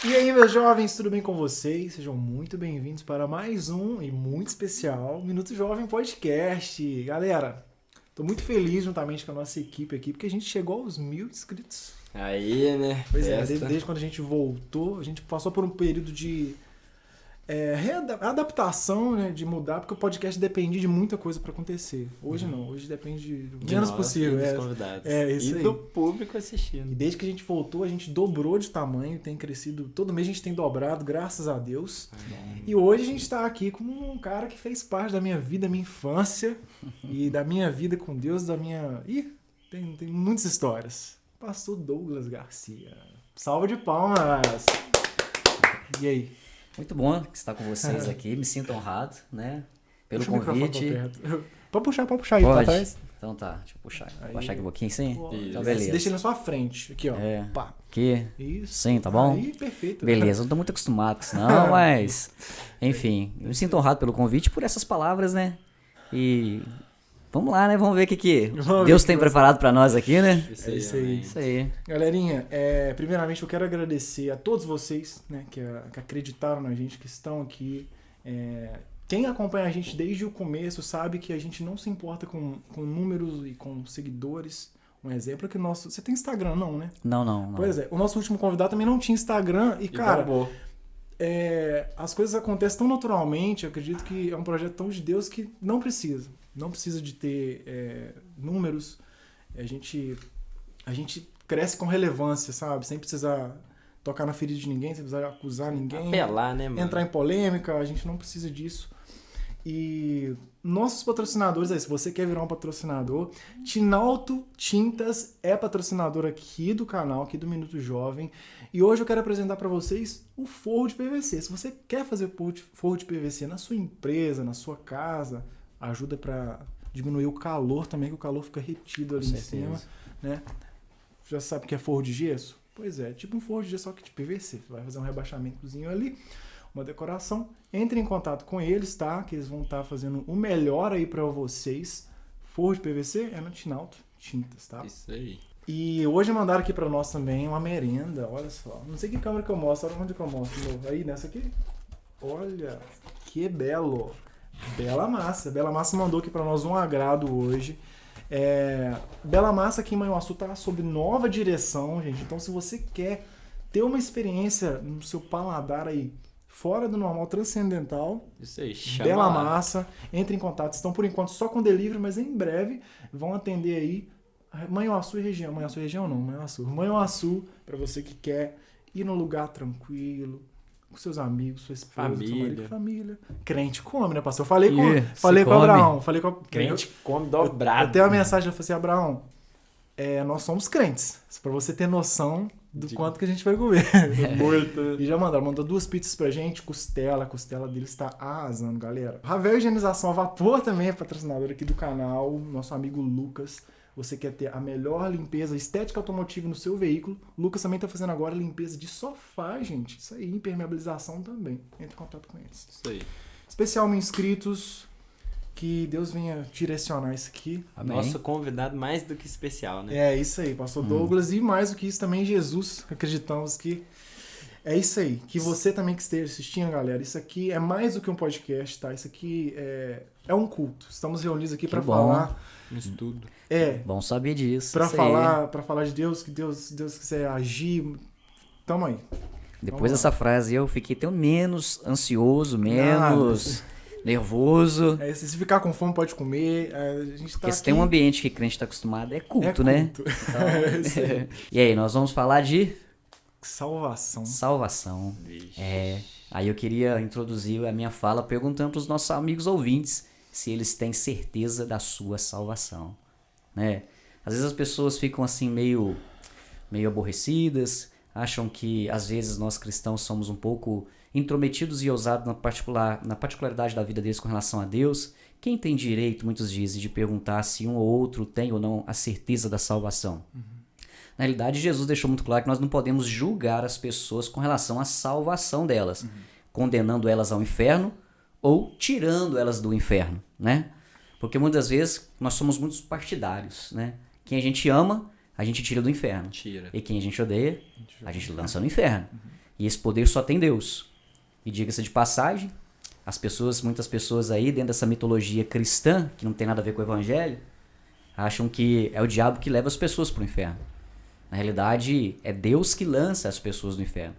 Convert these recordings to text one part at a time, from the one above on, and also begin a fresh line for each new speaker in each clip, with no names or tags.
E aí, meus jovens, tudo bem com vocês? Sejam muito bem-vindos para mais um e muito especial Minuto Jovem Podcast. Galera, tô muito feliz juntamente com a nossa equipe aqui, porque a gente chegou aos 1000 inscritos.
Aí, né?
Pois é, desde quando a gente voltou, a gente passou por um período de adaptação, né, de mudar, porque o podcast depende de muita coisa para acontecer. Hoje não, hoje depende do menos possível.
Dos convidados.
Isso
e
aí.
do público assistindo.
E desde que a gente voltou, a gente dobrou de tamanho, tem crescido, todo mês a gente tem dobrado, graças a Deus. E hoje a gente está aqui com um cara que fez parte da minha vida, minha infância, e da minha vida com Deus, da minha... Tem muitas histórias. Pastor Douglas Garcia. Salva de palmas! E aí?
Muito bom estar com vocês aqui, me sinto honrado, né? Pelo
Puxa
convite.
Pode puxar aí pra trás.
Então tá, deixa eu puxar.
Aí.
Vou achar aqui um pouquinho, sim? Então,
Deixa
beleza.
ele na sua frente, aqui ó. Pá.
Aqui.
Isso.
Sim, tá bom?
Aí, perfeito.
Beleza, não tô muito acostumado com isso não, mas... Enfim, eu me sinto honrado pelo convite e por essas palavras, né? E... Vamos lá, né? Vamos ver o que Deus tem preparado pra nós aqui, né?
É isso aí.
Isso aí.
Galerinha, primeiramente eu quero agradecer a todos vocês, né, que acreditaram na gente, que estão aqui. Quem acompanha a gente desde o começo sabe que a gente não se importa com números e com seguidores. Um exemplo é que o nosso... Você tem Instagram, não, né?
Não.
Pois é, o nosso último convidado também não tinha Instagram e cara... as coisas acontecem tão naturalmente, eu acredito que é um projeto tão de Deus que não precisa de ter números. A gente cresce com relevância, sabe? Sem precisar tocar na ferida de ninguém, sem precisar acusar ninguém.
Apelar, né, mano?
Entrar em polêmica, a gente não precisa disso. E nossos patrocinadores, se você quer virar um patrocinador, Tinalto Tintas é patrocinador aqui do canal, aqui do Minuto Jovem. E hoje eu quero apresentar para vocês o forro de PVC. Se você quer fazer forro de PVC na sua empresa, na sua casa, ajuda para diminuir o calor também, que o calor fica retido ali em cima, né? Já sabe o que é forro de gesso? Pois é, tipo um forro de gesso, só que de PVC. Você vai fazer um rebaixamentozinho ali, uma decoração. Entre em contato com eles, tá? Que eles vão estar fazendo o melhor aí para vocês. Forro de PVC é no Tinalto Tintas, tá?
Isso aí.
E hoje mandaram aqui para nós também uma merenda, olha só. Não sei que câmera que eu mostro, olha onde que eu mostro. Aí, nessa aqui. Olha, que belo. Bela Massa. Bela Massa mandou aqui para nós um agrado hoje. Bela Massa aqui em Manhuaçu tá sob nova direção, gente. Então, se você quer ter uma experiência no seu paladar aí fora do normal, transcendental,
isso aí, chama
Bela
lá.
Massa, entre em contato. Estão por enquanto só com delivery, mas em breve vão atender aí Manhuaçu e região. Manhuaçu e região não, Manhuaçu, para você que quer ir num lugar tranquilo, com seus amigos, sua esposa, seu marido, família. Crente come, né, pastor? Eu falei com o Abraão.
Crente come
Eu
dobrado.
tenho uma mensagem, eu falei assim, Abraão, nós somos crentes. Pra você ter noção do quanto que a gente vai comer. Muito. E já mandou 2 pizzas pra gente, a costela deles tá arrasando, galera. Ravel Higienização a Vapor também é patrocinador aqui do canal, nosso amigo Lucas. Você quer ter a melhor limpeza estética automotiva no seu veículo. O Lucas também tá fazendo agora limpeza de sofá, gente. Isso aí, impermeabilização também. Entre em contato com eles.
Isso aí.
Especial inscritos, que Deus venha direcionar isso aqui.
Amém.
Nosso convidado mais do que especial, né?
É isso aí, pastor Douglas. E mais do que isso também, Jesus. Acreditamos que é isso aí. Que você também que esteja assistindo, galera. Isso aqui é mais do que um podcast, tá? Isso aqui é um culto. Estamos reunidos aqui para falar...
Um estudo.
Bom saber disso.
Para falar de Deus, que Deus quiser agir. Tamo aí.
Depois dessa frase eu fiquei até menos ansioso, menos nervoso.
Se ficar com fome, pode comer. A gente tá
Porque se
aqui...
tem um ambiente que crente está acostumado, é culto, né?
Então,
Então, e aí, nós vamos falar de
salvação.
Vixe.
Aí eu queria introduzir a minha fala perguntando para os nossos amigos ouvintes se eles têm certeza da sua salvação, né? Às vezes as pessoas ficam assim meio aborrecidas, acham que às vezes nós cristãos somos um pouco intrometidos e ousados na particularidade da vida deles com relação a Deus. Quem tem direito, muitos dizem, de perguntar se um ou outro tem ou não a certeza da salvação? Na realidade, Jesus deixou muito claro que nós não podemos julgar as pessoas com relação à salvação delas, condenando elas ao inferno ou tirando elas do inferno, né? Porque muitas vezes nós somos muito partidários, né? Quem a gente ama, a gente tira do inferno.
Tira.
E quem a gente odeia, a gente lança no inferno. E esse poder só tem Deus. E diga-se de passagem, muitas pessoas aí, dentro dessa mitologia cristã, que não tem nada a ver com o evangelho, acham que é o diabo que leva as pessoas para o inferno. Na realidade, é Deus que lança as pessoas no inferno.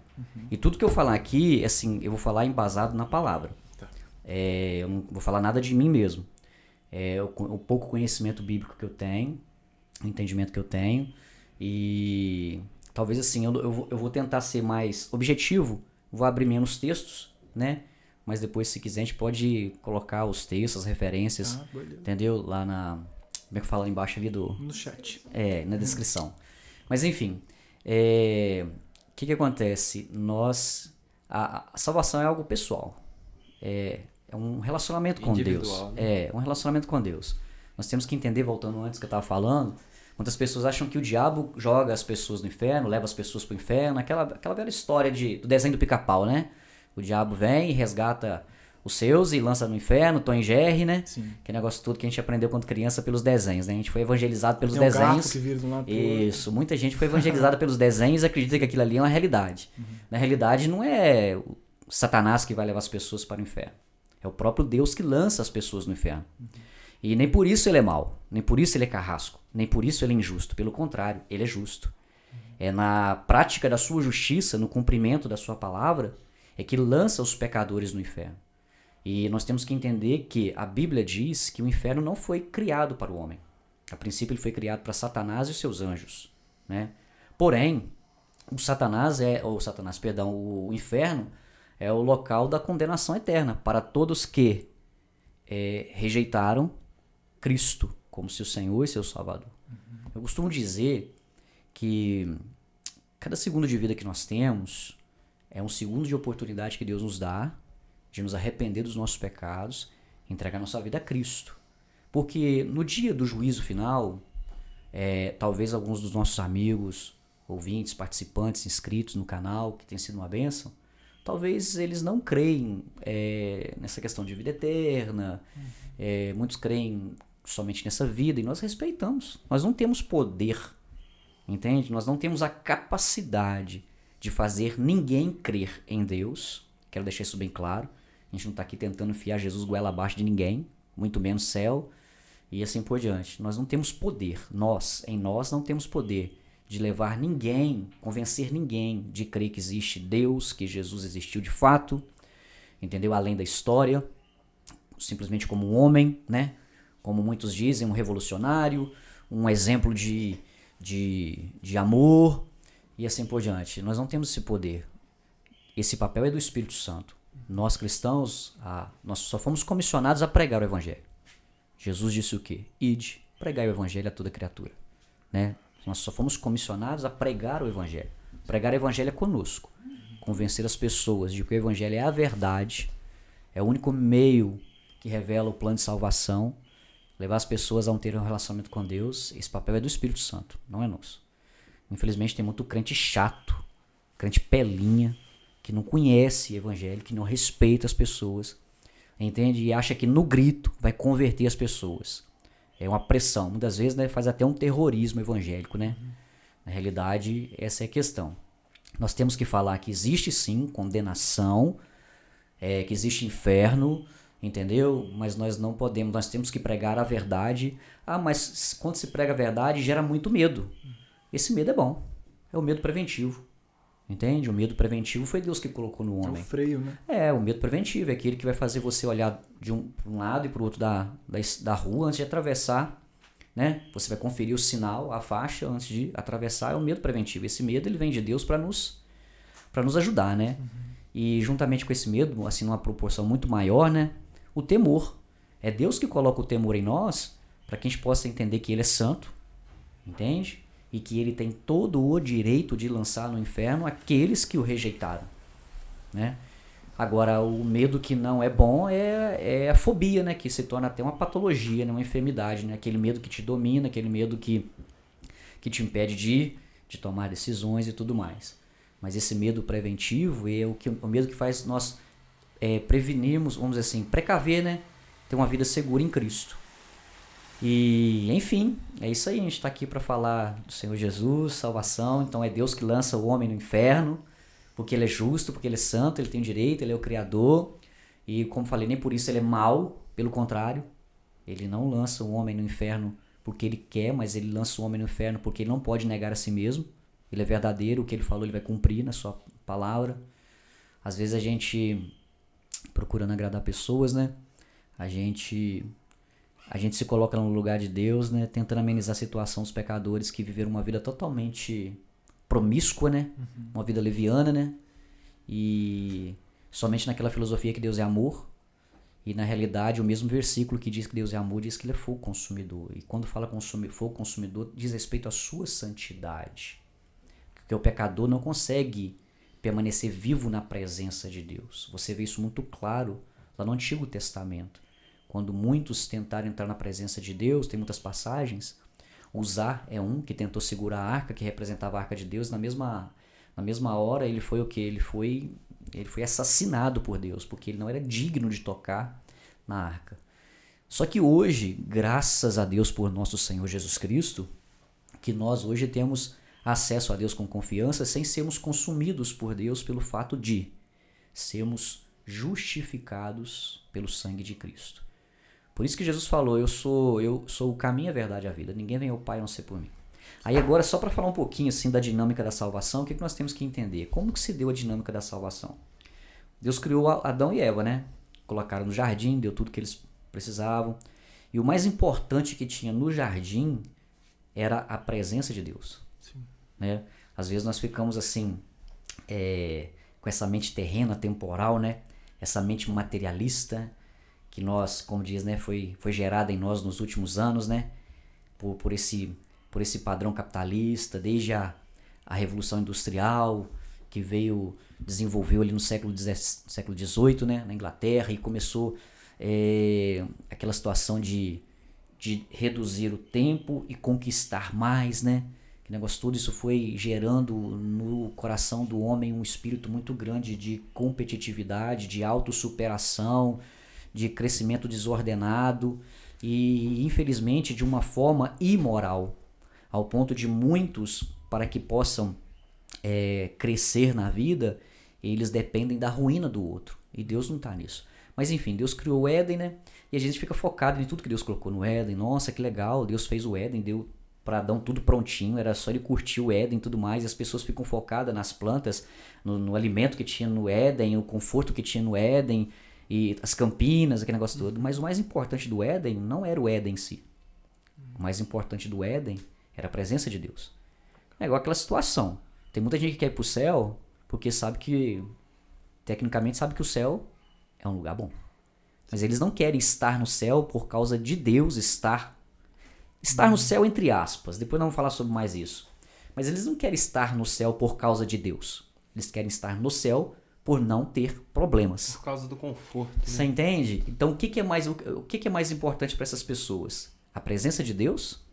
E tudo que eu falar aqui, assim, eu vou falar embasado na palavra.
Tá.
Eu não vou falar nada de mim mesmo. O pouco conhecimento bíblico que eu tenho, o entendimento que eu tenho. E talvez assim, eu vou tentar ser mais objetivo, vou abrir menos textos, né? Mas depois, se quiser, a gente pode colocar os textos, as referências, entendeu? Lá na... Como é que fala embaixo ali do...
No chat.
Na descrição. Mas enfim, o que acontece? A salvação é algo pessoal. É um relacionamento com Deus.
Né?
É um relacionamento com Deus. Nós temos que entender, voltando antes que eu estava falando, muitas pessoas acham que o diabo joga as pessoas no inferno, leva as pessoas para o inferno, aquela velha história do desenho do Pica-Pau, né? O diabo vem e resgata os seus e lança no inferno, Tom e Jerry, né?
Sim.
Que negócio todo que a gente aprendeu quando criança pelos desenhos, né? A gente foi evangelizado pelos
Tem um
desenhos.
gato que vira de um lado pro
Isso, muita gente foi evangelizada pelos desenhos e acredita que aquilo ali é uma realidade. Na realidade, não é o Satanás que vai levar as pessoas para o inferno. É o próprio Deus que lança as pessoas no inferno. E nem por isso ele é mau, nem por isso ele é carrasco, nem por isso ele é injusto. Pelo contrário, ele é justo. É na prática da sua justiça, no cumprimento da sua palavra, é que lança os pecadores no inferno. E nós temos que entender que a Bíblia diz que o inferno não foi criado para o homem. A princípio ele foi criado para Satanás e os seus anjos, né? Porém, o inferno é o local da condenação eterna para todos que rejeitaram Cristo como seu Senhor e seu Salvador. Eu costumo dizer que cada segundo de vida que nós temos é um segundo de oportunidade que Deus nos dá de nos arrepender dos nossos pecados e entregar nossa vida a Cristo. Porque no dia do juízo final, talvez alguns dos nossos amigos, ouvintes, participantes, inscritos no canal, que tem sido uma bênção, talvez eles não creem nessa questão de vida eterna, muitos creem somente nessa vida, e nós respeitamos. Nós não temos poder, entende? Nós não temos a capacidade de fazer ninguém crer em Deus. Quero deixar isso bem claro. A gente não está aqui tentando enfiar Jesus goela abaixo de ninguém, muito menos céu, e assim por diante. Nós não temos poder, em nós não temos poder de levar ninguém, convencer ninguém de crer que existe Deus, que Jesus existiu de fato, entendeu? Além da história, simplesmente como um homem, né? Como muitos dizem, um revolucionário, um exemplo de amor, e assim por diante. Nós não temos esse poder. Esse papel é do Espírito Santo. Nós cristãos, nós só fomos comissionados a pregar o Evangelho. Jesus disse o quê? Ide, pregai o Evangelho a toda criatura. Né? Nós só fomos comissionados a pregar o Evangelho. Pregar o Evangelho é conosco. Convencer as pessoas de que o Evangelho é a verdade, é o único meio que revela o plano de salvação, levar as pessoas a ter um relacionamento com Deus. Esse papel é do Espírito Santo, não é nosso. Infelizmente tem muito crente chato, crente pelinha, que não conhece o Evangelho, que não respeita as pessoas, entende? E acha que no grito vai converter as pessoas. É uma pressão. Muitas vezes, né, faz até um terrorismo evangélico, né? Na realidade, essa é a questão. Nós temos que falar que existe sim condenação, que existe inferno, entendeu? Mas nós não podemos, nós temos que pregar a verdade. Mas quando se prega a verdade, gera muito medo. Esse medo é bom. É o medo preventivo. Entende? O medo preventivo foi Deus que colocou no homem.
É o freio, né?
O medo preventivo é aquele que vai fazer você olhar de um lado e para o outro da rua antes de atravessar, né? Você vai conferir o sinal, a faixa antes de atravessar. É o medo preventivo. Esse medo ele vem de Deus para nos ajudar, né? E juntamente com esse medo, assim, numa proporção muito maior, né? O temor. É Deus que coloca o temor em nós para que a gente possa entender que Ele é santo, entende? E que Ele tem todo o direito de lançar no inferno aqueles que o rejeitaram, né? Agora, o medo que não é bom é a fobia, né? Que se torna até uma patologia, né? Uma enfermidade, né? Aquele medo que te domina, aquele medo que te impede de tomar decisões e tudo mais. Mas esse medo preventivo é o medo que faz nós prevenirmos, vamos dizer assim, precaver, né? Ter uma vida segura em Cristo. E, enfim, é isso aí. A gente está aqui para falar do Senhor Jesus, salvação. Então é Deus que lança o homem no inferno. porque ele é justo, porque ele é santo, ele tem direito, ele é o Criador. E como falei, nem por isso ele é mau, pelo contrário. Ele não lança o homem no inferno porque ele quer, mas ele lança o homem no inferno porque ele não pode negar a si mesmo. Ele é verdadeiro, o que ele falou ele vai cumprir na sua palavra. Às vezes a gente, procurando agradar pessoas, né? A gente se coloca no lugar de Deus, né? Tentando amenizar a situação dos pecadores que viveram uma vida totalmente promíscua, né? Uma vida leviana, né? E somente naquela filosofia que Deus é amor. E na realidade o mesmo versículo que diz que Deus é amor diz que ele é fogo consumidor. E quando fala fogo consumidor diz respeito à sua santidade. Porque o pecador não consegue permanecer vivo na presença de Deus. Você vê isso muito claro lá no Antigo Testamento. Quando muitos tentaram entrar na presença de Deus, tem muitas passagens. Uzá é um que tentou segurar a arca, que representava a arca de Deus. Na mesma hora ele foi o quê? Ele foi assassinado por Deus, porque ele não era digno de tocar na arca. Só que hoje, graças a Deus por nosso Senhor Jesus Cristo, que nós hoje temos acesso a Deus com confiança, sem sermos consumidos por Deus pelo fato de sermos justificados pelo sangue de Cristo. Por isso que Jesus falou, eu sou o caminho, a verdade e a vida. Ninguém vem ao Pai a não ser por mim. Aí agora, só para falar um pouquinho assim da dinâmica da salvação, o que nós temos que entender? Como que se deu a dinâmica da salvação? Deus criou Adão e Eva, né? Colocaram no jardim, deu tudo que eles precisavam. E o mais importante que tinha no jardim era a presença de Deus.
Sim.
Né? Às vezes nós ficamos assim, com essa mente terrena, temporal, né? Essa mente materialista, que nós, como diz, né, foi gerada em nós nos últimos anos, né, por esse padrão capitalista, desde a Revolução Industrial, que desenvolveu ali no século XVIII, né, na Inglaterra, e começou aquela situação de reduzir o tempo e conquistar mais, né, que negócio todo isso foi gerando no coração do homem um espírito muito grande de competitividade, de autossuperação, de crescimento desordenado e, infelizmente, de uma forma imoral, ao ponto de muitos, para que possam crescer na vida, eles dependem da ruína do outro. E Deus não está nisso. Mas, enfim, Deus criou o Éden, né? E a gente fica focado em tudo que Deus colocou no Éden. Nossa, que legal, Deus fez o Éden, deu para Adão tudo prontinho, era só ele curtir o Éden e tudo mais. E as pessoas ficam focadas nas plantas, no alimento que tinha no Éden, o conforto que tinha no Éden, e as campinas, aquele negócio todo. Mas o mais importante do Éden não era o Éden em si. O mais importante do Éden era a presença de Deus. É igual aquela situação. Tem muita gente que quer ir pro céu porque tecnicamente sabe que o céu é um lugar bom. Mas eles não querem estar no céu por causa de Deus estar no céu entre aspas. Depois nós vamos falar sobre mais isso. Mas eles não querem estar no céu por causa de Deus. Eles querem estar no céu por não ter problemas.
Por causa do conforto.
Você entende? Então o que é mais importante para essas pessoas? A presença de Deus?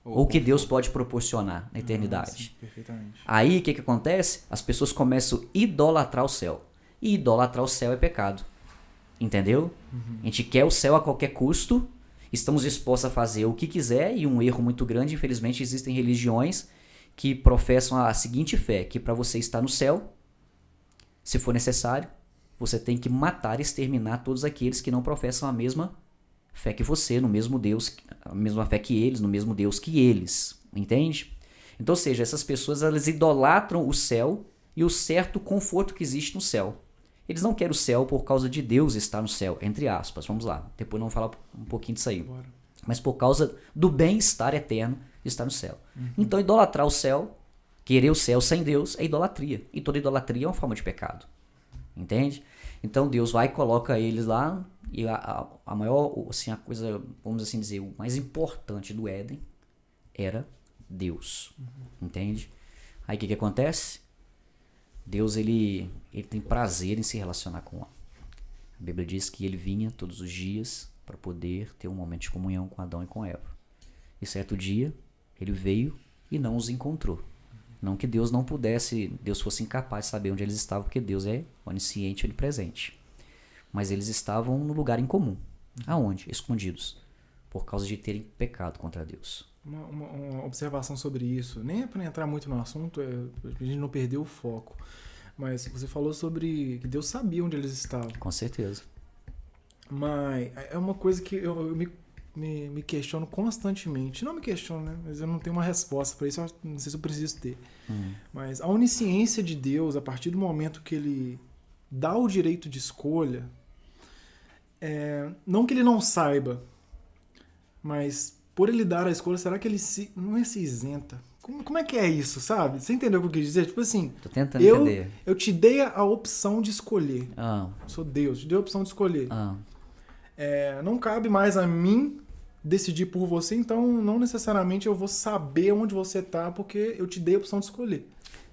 Ou o que Deus pode proporcionar na eternidade?
Sim, perfeitamente.
Aí o que acontece? As pessoas começam a idolatrar o céu. E idolatrar o céu é pecado. Entendeu? A gente quer o céu a qualquer custo, estamos dispostos a fazer o que quiser, e um erro muito grande, infelizmente, existem religiões que professam a seguinte fé, que para você estar no céu, se for necessário, você tem que matar e exterminar todos aqueles que não professam a mesma fé que você, no mesmo Deus, a mesma fé que eles, no mesmo Deus que eles. Entende? Então, ou seja, essas pessoas elas idolatram o céu e o certo conforto que existe no céu. Eles não querem o céu por causa de Deus estar no céu, entre aspas. Vamos lá, depois vamos falar um pouquinho disso aí.
Bora.
Mas por causa do bem-estar eterno de estar no céu. Então, idolatrar o céu, querer o céu sem Deus, é idolatria. E toda idolatria é uma forma de pecado. Entende? Então, Deus vai e coloca eles lá, e a maior, assim, a coisa, vamos assim dizer, o mais importante do Éden era Deus. Entende? Aí o que acontece? Deus, ele tem prazer em se relacionar com o homem. A Bíblia diz que ele vinha todos os dias para poder ter um momento de comunhão com Adão e com Eva. E certo dia, ele veio e não os encontrou. Não que Deus não pudesse, Deus fosse incapaz de saber onde eles estavam, porque Deus é onisciente e onipresente. Mas eles estavam no lugar em comum. Aonde? Escondidos. Por causa de terem pecado contra Deus.
Uma observação sobre isso. Nem é para entrar muito no assunto, a gente não perder o foco. Mas você falou sobre que Deus sabia onde eles estavam.
Com certeza.
Mas é uma coisa que eu me questiono constantemente. Não me questiono, né? Mas eu não tenho uma resposta para isso. Eu não sei se eu preciso ter. Mas a onisciência de Deus, a partir do momento que ele dá o direito de escolha, não que ele não saiba, mas por ele dar a escolha, será que ele não é se isenta? Como é que é isso, sabe? Você entendeu o que eu quis dizer? Tipo assim,
Tô tentando entender.
eu te dei a opção de escolher.
Ah,
Sou Deus, te dei a opção de escolher.
ah.
Não cabe mais a mim decidir por você, então não necessariamente eu vou saber onde você tá, porque eu te dei a opção de escolher.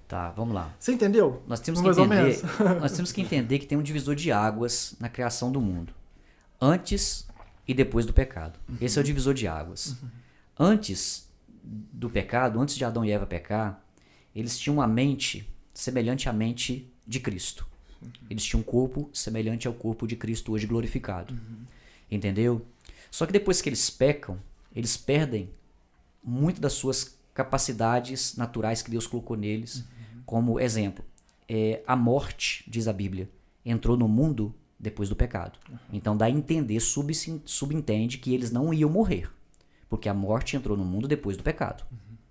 Tá, vamos lá.
Você entendeu?
Nós temos que
Mais ou
entender,
menos.
nós temos que entender que tem um divisor de águas na criação do mundo. Antes e depois do pecado. Esse é o divisor de águas. Antes do pecado, antes de Adão e Eva pecar, eles tinham uma mente semelhante à mente de Cristo. Eles tinham um corpo semelhante ao corpo de Cristo hoje glorificado. Entendeu? Só que depois que eles pecam, eles perdem muito das suas capacidades naturais que Deus colocou neles. Como exemplo, a morte, diz a Bíblia, entrou no mundo depois do pecado. Então dá a entender, subentende que eles não iam morrer. Porque a morte entrou no mundo depois do pecado.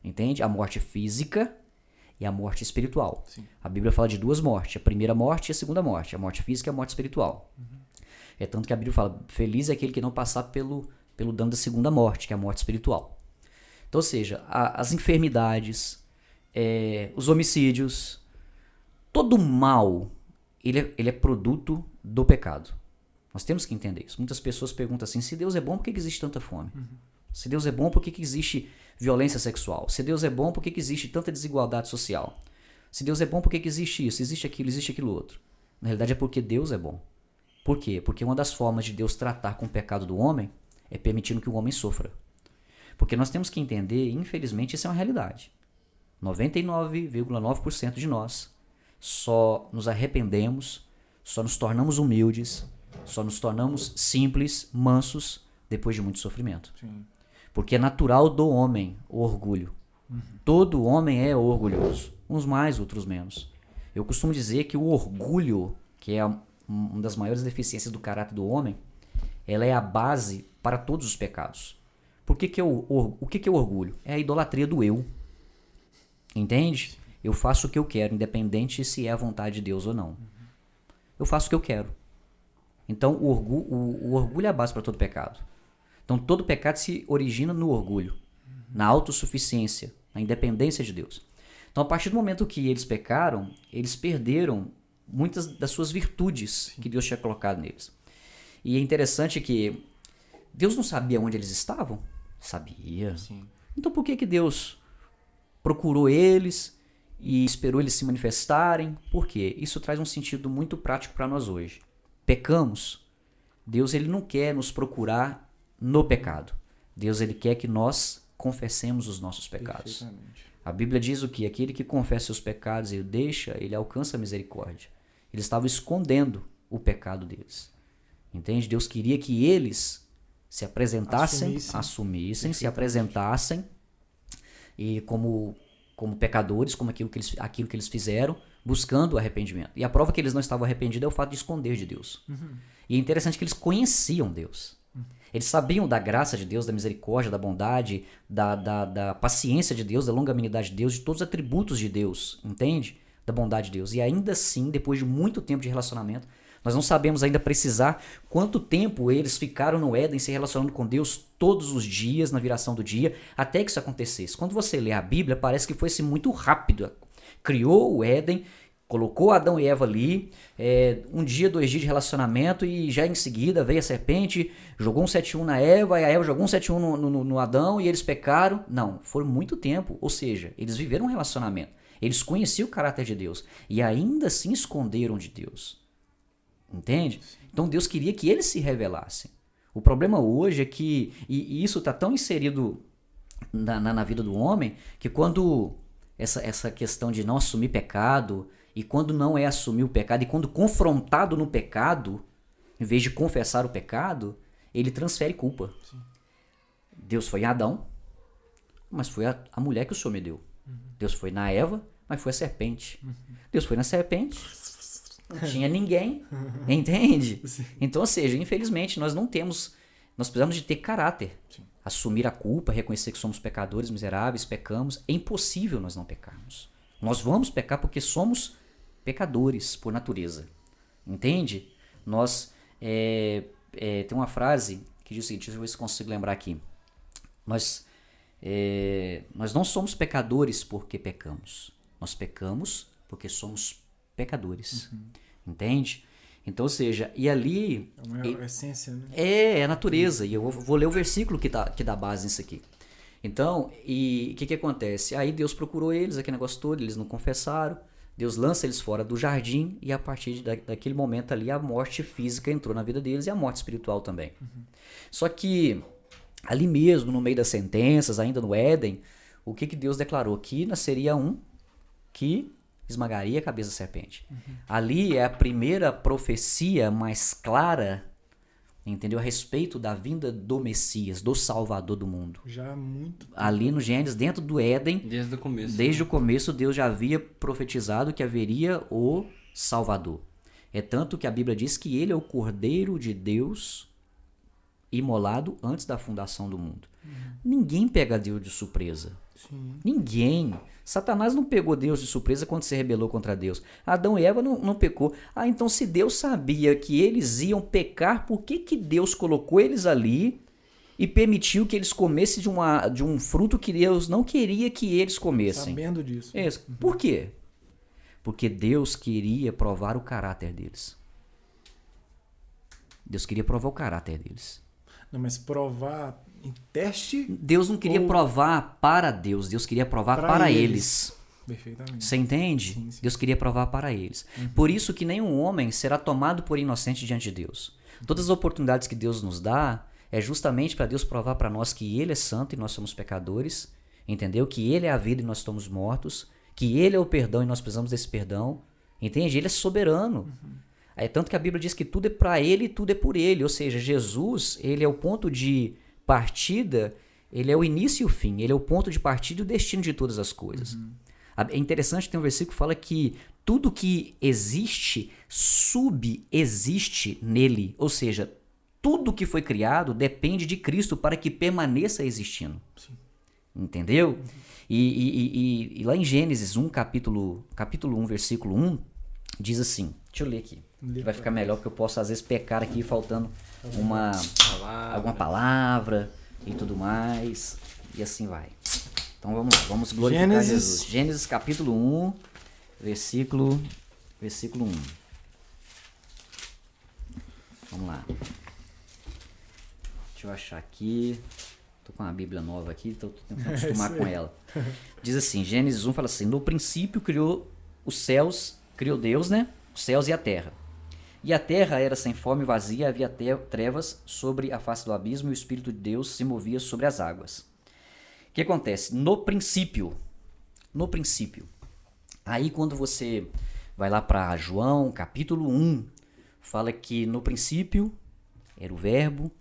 Entende? A morte física e a morte espiritual.
Sim.
A Bíblia fala de duas mortes, a primeira morte e a segunda morte, a morte física e a morte espiritual. É tanto que a Bíblia fala, feliz é aquele que não passar pelo dano da segunda morte, que é a morte espiritual. Então, ou seja, as enfermidades, os homicídios, todo mal, ele é produto do pecado. Nós temos que entender isso. Muitas pessoas perguntam assim, se Deus é bom, por que existe tanta fome? Se Deus é bom, por que existe violência sexual? Se Deus é bom, por que existe tanta desigualdade social? Se Deus é bom, por que existe isso, existe aquilo outro? Na realidade é porque Deus é bom. Por quê? Porque uma das formas de Deus tratar com o pecado do homem é permitindo que o homem sofra. Porque nós temos que entender, infelizmente, isso é uma realidade. 99,9% de nós só nos arrependemos, só nos tornamos humildes, só nos tornamos simples, mansos, depois de muito sofrimento.
Sim.
Porque é natural do homem o orgulho. Todo homem é orgulhoso. Uns mais, outros menos. Eu costumo dizer que o orgulho, que é uma das maiores deficiências do caráter do homem, ela é a base para todos os pecados. O que é o orgulho? É a idolatria do eu. Entende? Eu faço o que eu quero, independente se é a vontade de Deus ou não. Eu faço o que eu quero. Então, o orgulho é a base para todo pecado. Então, todo pecado se origina no orgulho, na autossuficiência, na independência de Deus. Então, a partir do momento que eles pecaram, eles perderam muitas das suas virtudes que Deus tinha colocado neles. E é interessante que Deus não sabia onde eles estavam? Sabia.
Sim.
Então, por que Deus procurou eles e esperou eles se manifestarem? Por quê? Isso traz um sentido muito prático para nós hoje. Pecamos, Deus ele não quer nos procurar no pecado. Deus ele quer que nós confessemos os nossos pecados. A Bíblia diz o quê? Aquele que confessa os pecados e o deixa, ele alcança a misericórdia. Eles estavam escondendo o pecado deles. Entende? Deus queria que eles se apresentassem, assumissem, se apresentassem e como pecadores, como aquilo que eles fizeram, buscando o arrependimento. E a prova que eles não estavam arrependidos é o fato de esconder de Deus. E é interessante que eles conheciam Deus. Eles sabiam da graça de Deus, da misericórdia, da bondade, da paciência de Deus, da longanimidade de Deus, de todos os atributos de Deus, entende? Da bondade de Deus. E ainda assim, depois de muito tempo de relacionamento, nós não sabemos ainda precisar quanto tempo eles ficaram no Éden se relacionando com Deus todos os dias, na viração do dia, até que isso acontecesse. Quando você lê a Bíblia, parece que foi assim, muito rápido. Criou o Éden, colocou Adão e Eva ali, um dia, 2 dias de relacionamento e já em seguida veio a serpente, jogou um 7-1 na Eva, e a Eva jogou um 7-1 no Adão e eles pecaram. Não, foi muito tempo, ou seja, eles viveram um relacionamento, eles conheciam o caráter de Deus e ainda assim esconderam de Deus. Entende? Então Deus queria que eles se revelassem. O problema hoje é que, e isso está tão inserido na vida do homem, que quando essa questão de não assumir pecado, e quando não é assumir o pecado, e quando confrontado no pecado, em vez de confessar o pecado, ele transfere culpa. Sim. Deus foi em Adão, mas foi a mulher que o Senhor me deu. Deus foi na Eva, Mas foi a serpente. Deus foi na serpente. Não tinha ninguém. Entende?
Sim.
Então, ou seja, infelizmente, nós precisamos de ter caráter.
Sim.
Assumir a culpa, reconhecer que somos pecadores miseráveis, pecamos. É impossível nós não pecarmos. Nós vamos pecar porque somos pecadores por natureza. Entende? Tem uma frase que diz o seguinte, deixa eu ver se consigo lembrar aqui. Nós não somos pecadores porque pecamos. Nós pecamos porque somos pecadores. Entende? Então, ou seja, e ali...
É uma essência, né?
É a natureza. E eu vou ler o versículo que dá base nisso aqui. Então, e o que acontece? Aí Deus procurou eles, aquele negócio todo, eles não confessaram. Deus lança eles fora do jardim e a partir daquele momento ali a morte física entrou na vida deles e a morte espiritual também. Só que ali mesmo, no meio das sentenças, ainda no Éden, o que Deus declarou? Que nasceria um que esmagaria a cabeça da serpente. Ali é a primeira profecia mais clara, entendeu? A respeito da vinda do Messias, do Salvador do mundo.
Já muito.
Ali no Gênesis, dentro do Éden,
Desde o começo.
desde o começo, Deus já havia profetizado que haveria o Salvador. É tanto que a Bíblia diz que ele é o Cordeiro de Deus imolado antes da fundação do mundo. Ninguém pega Deus de surpresa.
Sim.
Ninguém. Satanás não pegou Deus de surpresa quando se rebelou contra Deus. Adão e Eva não pecou. Então se Deus sabia que eles iam pecar, por que Deus colocou eles ali e permitiu que eles comessem de um fruto que Deus não queria que eles comessem?
Sabendo disso.
Isso. Por quê? Porque Deus queria provar o caráter deles. Deus queria provar o caráter deles.
Não, mas provar em teste...
Deus não queria provar para Deus, Deus queria provar para eles.
Perfeitamente.
Você entende?
Sim, sim.
Deus queria provar para eles. Por isso que nenhum homem será tomado por inocente diante de Deus. Todas as oportunidades que Deus nos dá é justamente para Deus provar para nós que Ele é santo e nós somos pecadores, entendeu? Que Ele é a vida e nós estamos mortos, que Ele é o perdão e nós precisamos desse perdão, entende? Ele é soberano. É tanto que a Bíblia diz que tudo é para Ele e tudo é por Ele, ou seja, Jesus, Ele é o ponto de partida, Ele é o início e o fim, Ele é o ponto de partida e o destino de todas as coisas. É interessante, tem um versículo que fala que tudo que existe, subexiste nele. Ou seja, tudo que foi criado depende de Cristo para que permaneça existindo.
Sim.
Entendeu? E lá em Gênesis 1, capítulo 1, versículo 1, diz assim, deixa eu ler aqui, que vai ficar melhor, porque eu posso às vezes pecar aqui faltando alguma palavra e tudo mais, e assim vai. Então vamos lá, vamos glorificar Jesus. Gênesis capítulo 1, versículo 1. Vamos lá. Deixa eu achar aqui. Tô com uma Bíblia nova aqui, então tô tentando acostumar com ela. Diz assim, Gênesis 1 fala assim, no princípio criou os céus, criou Deus, né? Os céus e a terra. E a terra era sem forma e vazia, havia trevas sobre a face do abismo e o Espírito de Deus se movia sobre as águas. O que acontece? No princípio, aí quando você vai lá para João, capítulo 1, fala que no princípio era o verbo,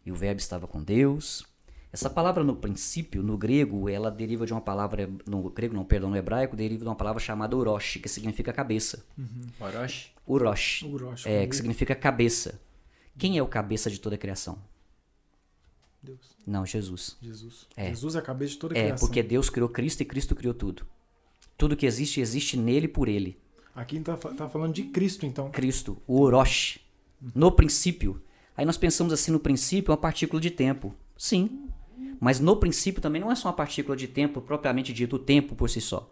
e o verbo estava com Deus. Essa palavra no princípio, no grego, ela deriva de uma palavra, no hebraico, deriva de uma palavra chamada urosh, que significa cabeça.
Orochi?
Urosh,
Urosh, que significa cabeça. Quem é o cabeça de toda a criação?
Deus.
Não, Jesus.
Jesus.
É.
Jesus é a cabeça de toda a criação.
Porque Deus criou Cristo e Cristo criou tudo. Tudo que existe, existe nele e por ele.
Aqui tá falando de Cristo, então.
Cristo, o Orochi. No princípio. Aí nós pensamos assim, no princípio é uma partícula de tempo. Sim. Mas no princípio também não é só uma partícula de tempo propriamente dito, o tempo por si só.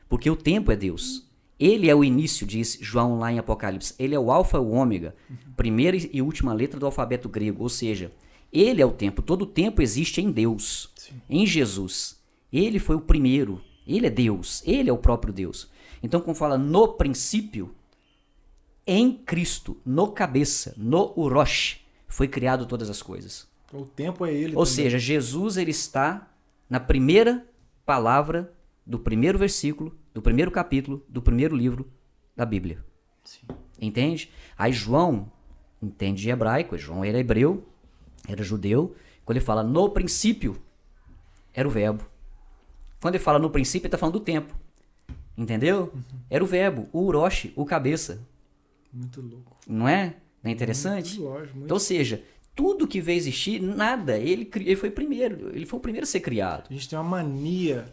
Porque o tempo é Deus. Ele é o início, diz João lá em Apocalipse. Ele é o alfa e o ômega. Primeira e última letra do alfabeto grego. Ou seja, ele é o tempo. Todo o tempo existe em Deus.
Sim.
Em Jesus. Ele foi o primeiro. Ele é Deus. Ele é o próprio Deus. Então, quando fala no princípio, em Cristo, no cabeça, no Urosh, foi criado todas as coisas.
O tempo é ele
Ou
também.
seja, Jesus ele está na primeira palavra do primeiro versículo, do primeiro capítulo, do primeiro livro da Bíblia.
Sim.
Entende? Aí João entende de hebraico, João era hebreu, era judeu. Quando ele fala no princípio, era o verbo. Quando ele fala no princípio, ele está falando do tempo. Entendeu? Era o verbo, o uroshi, o cabeça.
Muito louco.
Não é? Não é interessante?
Muito lógico, muito...
Então, ou seja, tudo que veio existir, nada, ele foi primeiro. Ele foi o primeiro a ser criado.
A gente tem uma mania,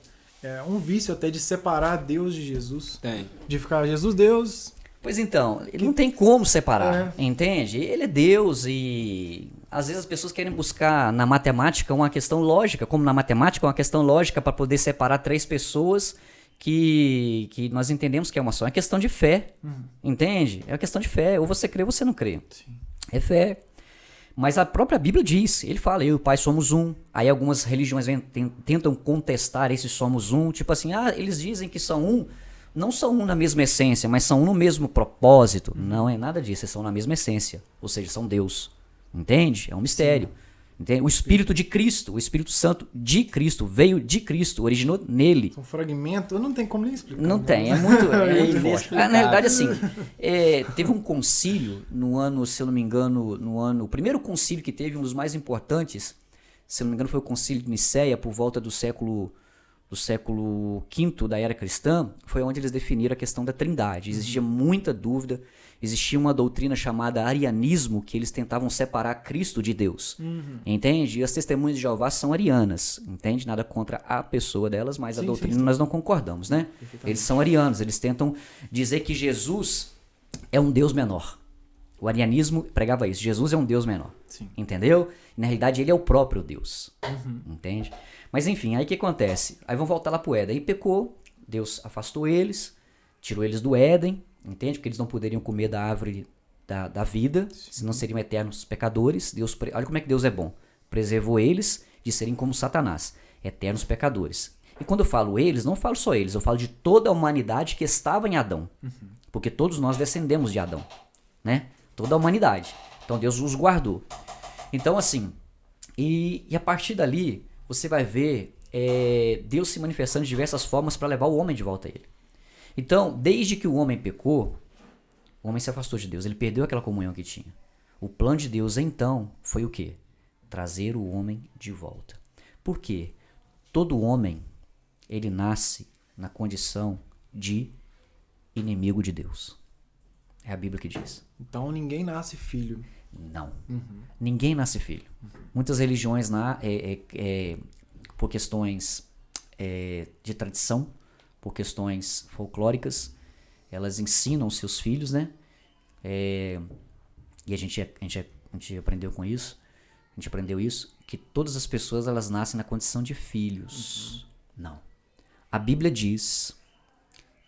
um vício até de separar Deus de Jesus.
Tem.
De ficar Jesus, Deus...
Pois então, ele não tem como separar, entende? Ele é Deus e às vezes as pessoas querem buscar na matemática uma questão lógica, como na matemática uma questão lógica para poder separar três pessoas que nós entendemos que é uma só. É questão de fé, entende? É uma questão de fé. Ou você crê ou você não crê.
Sim.
É fé. Mas a própria Bíblia diz, ele fala, eu e o Pai somos um. Aí algumas religiões tentam contestar esse somos um, tipo assim, eles dizem que são um. Não são um na mesma essência, mas são um no mesmo propósito. Não é nada disso, eles são na mesma essência. Ou seja, são Deus. Entende? É um mistério. Entende? O Espírito de Cristo, o Espírito Santo de Cristo, veio de Cristo, originou nele.
Um fragmento, não tem como nem explicar.
Não
né?
tem, é muito forte.
inexplicável.
Na verdade, assim, teve um concílio no ano, se eu não me engano, o primeiro concílio que teve, um dos mais importantes, se eu não me engano, foi o concílio de Nicéia, por volta do século V da era cristã, foi onde eles definiram a questão da trindade. Existia muita dúvida, existia uma doutrina chamada arianismo, que eles tentavam separar Cristo de Deus, entende? E as testemunhas de Jeová são arianas, entende? Nada contra a pessoa delas, mas a doutrina nós não concordamos, né? Eles são arianos, eles tentam dizer que Jesus é um Deus menor. O arianismo pregava isso, Jesus é um Deus menor, entendeu? E, na realidade ele é o próprio Deus, entende? Mas enfim, aí o que acontece? Aí vão voltar lá pro Éden. Aí pecou, Deus afastou eles, tirou eles do Éden, entende? Porque eles não poderiam comer da árvore da vida, senão seriam eternos pecadores. Olha como é que Deus é bom. Preservou eles de serem como Satanás, eternos pecadores. E quando eu falo eles, não falo só eles, eu falo de toda a humanidade que estava em Adão. Porque todos nós descendemos de Adão, né? Toda a humanidade. Então Deus os guardou. Então assim, e a partir dali... você vai ver Deus se manifestando de diversas formas para levar o homem de volta a ele. Então, desde que o homem pecou, o homem se afastou de Deus, ele perdeu aquela comunhão que tinha. O plano de Deus, então, foi o quê? Trazer o homem de volta. Por quê? Todo homem, ele nasce na condição de inimigo de Deus. É a Bíblia que diz.
Então ninguém nasce filho.
Não. Ninguém nasce filho. Muitas religiões, por questões de tradição, por questões folclóricas, elas ensinam seus filhos, né? E a gente aprendeu com isso. A gente aprendeu isso, que todas as pessoas elas nascem na condição de filhos. Não. A Bíblia diz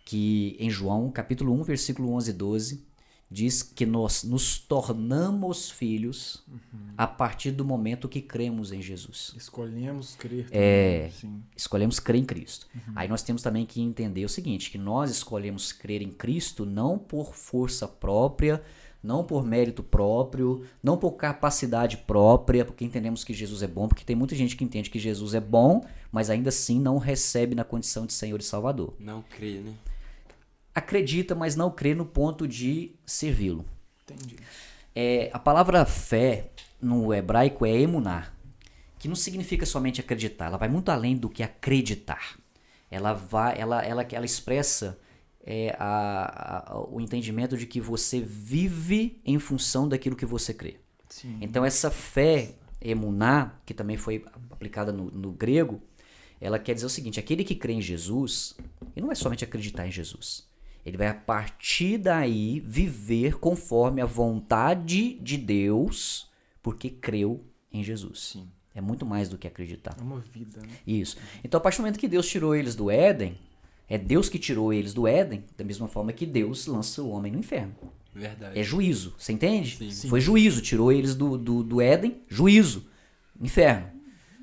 que em João, capítulo 1, versículo 11 e 12, diz que nós nos tornamos filhos a partir do momento que cremos em Jesus.
Escolhemos crer. Também, sim.
Escolhemos crer em Cristo. Aí nós temos também que entender o seguinte, que nós escolhemos crer em Cristo não por força própria, não por mérito próprio, não por capacidade própria, porque entendemos que Jesus é bom, porque tem muita gente que entende que Jesus é bom, mas ainda assim não recebe na condição de Senhor e Salvador.
Não crê, né?
Acredita, mas não crê no ponto de servi-lo.
Entendi.
A palavra fé no hebraico é emuná, que não significa somente acreditar, ela vai muito além do que acreditar. Ela expressa o entendimento de que você vive em função daquilo que você crê.
Sim.
Então essa fé emuná, que também foi aplicada no grego, ela quer dizer o seguinte, aquele que crê em Jesus, ele não é somente acreditar em Jesus. Ele vai, a partir daí, viver conforme a vontade de Deus, porque creu em Jesus.
Sim.
É muito mais do que acreditar.
É uma vida, né?
Isso. Então, a partir do momento que Deus tirou eles do Éden, é Deus que tirou eles do Éden, da mesma forma que Deus lança o homem no inferno.
Verdade.
É juízo, você entende?
Sim.
Sim.
Foi juízo, tirou eles do Éden, juízo, inferno.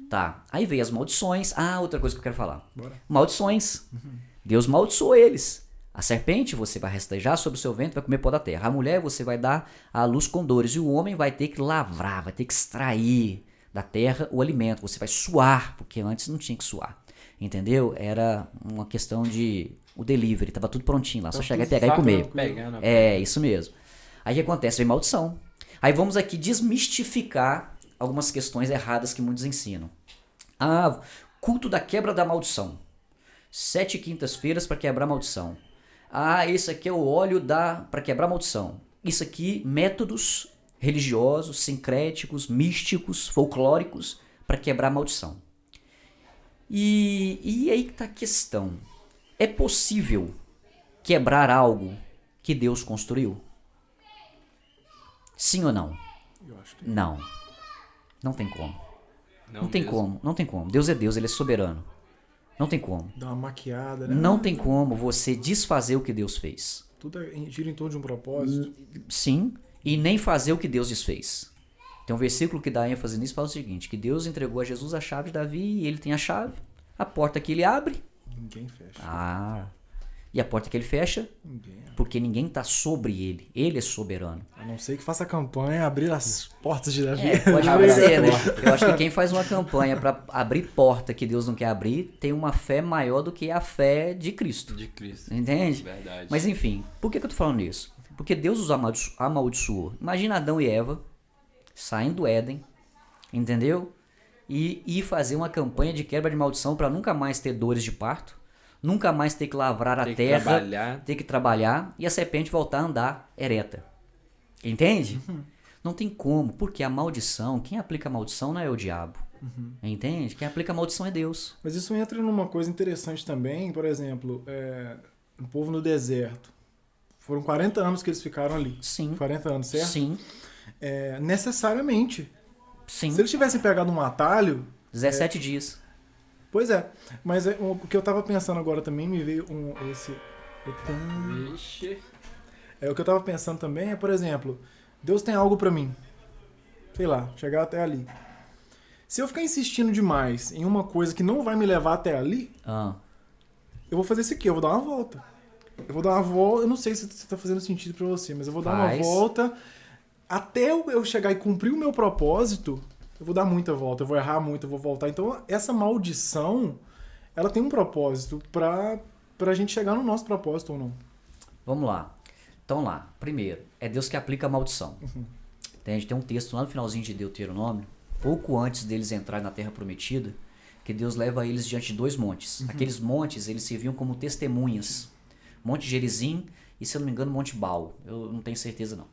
Tá, aí veio as maldições. Outra coisa que eu quero falar.
Bora.
Maldições. Deus maldiçoou eles. A serpente você vai rastejar sobre o seu ventre, vai comer pó da terra. A mulher você vai dar à luz com dores. E o homem vai ter que lavrar, vai ter que extrair da terra o alimento. Você vai suar, porque antes não tinha que suar. Entendeu? Era uma questão de... o delivery, tava tudo prontinho lá. Só chegar e pegar e comer. Isso mesmo. Aí o que acontece? Vem maldição. Aí vamos aqui desmistificar algumas questões erradas que muitos ensinam. Culto da quebra da maldição. 7 quintas-feiras para quebrar a maldição. Ah, esse aqui é o óleo para quebrar a maldição. Isso aqui, métodos religiosos, sincréticos, místicos, folclóricos para quebrar a maldição. E aí que está a questão. É possível quebrar algo que Deus construiu? Sim ou não?
Eu acho que
Não. Não tem como. Não tem
mesmo.
como. Não tem como. Deus é Deus, ele é soberano. Não tem como.
dá uma maquiada, né?
Não tem como você desfazer o que Deus fez.
Tudo gira em torno de um propósito.
Sim, e nem fazer o que Deus desfez. Tem um versículo que dá ênfase nisso e fala o seguinte, que Deus entregou a Jesus a chave de Davi e ele tem a chave. A porta que ele abre,
Ninguém fecha.
e a porta que ele fecha,
Ninguém.
porque ninguém está sobre ele. Ele é soberano.
A não ser que faça campanha, abrir as portas de Davi.
Pode fazer, né? Eu acho que quem faz uma campanha para abrir porta que Deus não quer abrir, tem uma fé maior do que a fé de Cristo.
De Cristo.
Entende?
Verdade.
Mas enfim, por que eu tô falando isso? Porque Deus os amaldiçoou. Imagina Adão e Eva saindo do Éden, entendeu? E fazer uma campanha de quebra de maldição para nunca mais ter dores de parto, nunca mais ter que lavrar a
Tem que
terra,
trabalhar.
ter que trabalhar e a serpente voltar a andar ereta. Entende? Não tem como, porque a maldição, quem aplica a maldição não é o diabo. Entende? Quem aplica a maldição é Deus.
Mas isso entra numa coisa interessante também, por exemplo, o povo no deserto. Foram 40 anos que eles ficaram ali.
Sim.
40 anos, certo?
Sim.
Necessariamente.
Sim.
Se eles tivessem pegado um atalho...
17 dias.
Pois é. Mas o que eu tava pensando agora também, me veio
Vixe.
o que eu tava pensando também é, por exemplo, Deus tem algo pra mim. Sei lá, chegar até ali. Se eu ficar insistindo demais em uma coisa que não vai me levar até ali, eu vou fazer isso aqui, eu vou dar uma volta. Eu não sei se tá fazendo sentido pra você, mas eu vou dar uma volta até eu chegar e cumprir o meu propósito. Eu vou dar muita volta, eu vou errar muito, eu vou voltar. Então, essa maldição, ela tem um propósito pra gente chegar no nosso propósito ou não.
Vamos lá. Então lá, primeiro, é Deus que aplica a maldição. Entende? Tem um texto lá no finalzinho de Deuteronômio, pouco antes deles entrarem na Terra Prometida, que Deus leva eles diante de 2 montes. Aqueles montes, eles serviam como testemunhas. Monte Gerizim e, se eu não me engano, Monte Baal. Eu não tenho certeza não.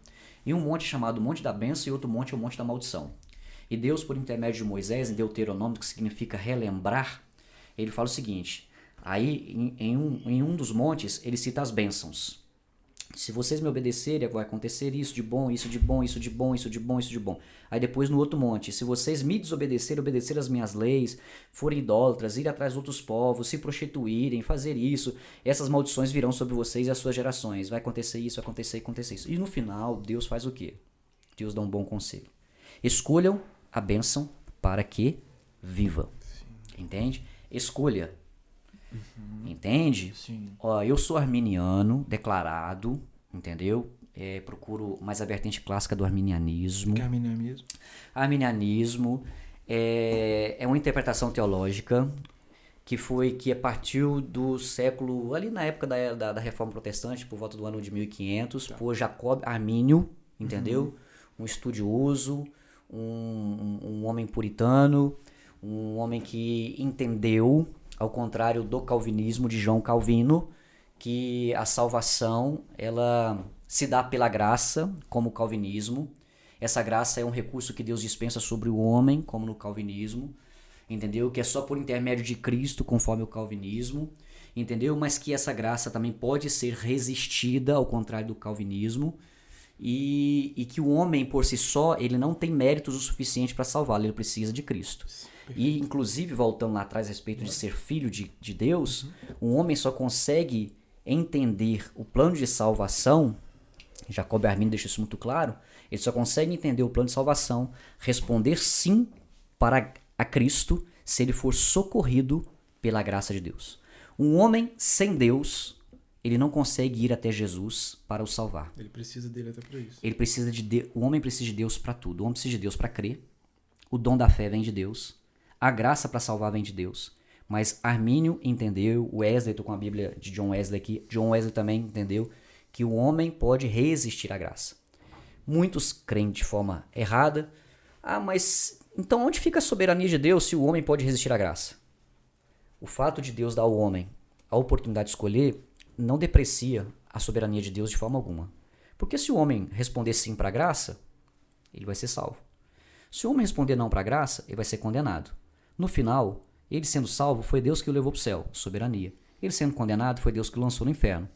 E um monte chamado Monte da Bênção e outro monte é o Monte da Maldição. E Deus, por intermédio de Moisés, em Deuteronômio, que significa relembrar, ele fala o seguinte, aí em um dos montes, ele cita as bênçãos. Se vocês me obedecerem, vai acontecer isso de bom, isso de bom, isso de bom, isso de bom, isso de bom. Aí depois no outro monte, se vocês me desobedecerem, obedecer as minhas leis, forem idólatras, ir atrás de outros povos, se prostituírem, fazer isso, essas maldições virão sobre vocês e as suas gerações. Vai acontecer isso, vai acontecer isso. E no final, Deus faz o quê? Deus dá um bom conselho. Escolham a bênção para que vivam. Entende? Escolha. Entende?
Sim.
Ó, eu sou arminiano, declarado, entendeu? Procuro mais a vertente clássica do arminianismo.
Que é a minha mesmo.
Arminianismo é uma interpretação teológica que partiu do século, ali na época da Reforma Protestante, por volta do ano de 1500, por Jacob Armínio, entendeu? Um estudioso, um homem puritano, um homem que entendeu, ao contrário do calvinismo de João Calvino, que a salvação ela se dá pela graça, como o calvinismo. Essa graça é um recurso que Deus dispensa sobre o homem, como no calvinismo, entendeu? Que é só por intermédio de Cristo, conforme o calvinismo, entendeu? Mas que essa graça também pode ser resistida, ao contrário do calvinismo, e que o homem por si só, ele não tem méritos o suficiente para salvá-lo, ele precisa de Cristo. E inclusive, voltando lá atrás a respeito de ser filho de Deus, um homem só consegue entender o plano de salvação, Jacob Armínio deixa isso muito claro, ele só consegue entender o plano de salvação, responder sim para a Cristo, se ele for socorrido pela graça de Deus. Um homem sem Deus, ele não consegue ir até Jesus para o salvar.
Ele precisa dele até para isso.
O homem precisa de Deus para tudo. O homem precisa de Deus para crer. O dom da fé vem de Deus. A graça para salvar vem de Deus. Mas Armínio entendeu, Wesley, estou com a Bíblia de John Wesley aqui, John Wesley também entendeu que o homem pode resistir à graça. Muitos creem de forma errada. Mas então onde fica a soberania de Deus se o homem pode resistir à graça? O fato de Deus dar ao homem a oportunidade de escolher não deprecia a soberania de Deus de forma alguma. Porque se o homem responder sim para a graça, ele vai ser salvo. Se o homem responder não para a graça, ele vai ser condenado. No final, ele sendo salvo, foi Deus que o levou para o céu, soberania. Ele sendo condenado, foi Deus que o lançou no inferno,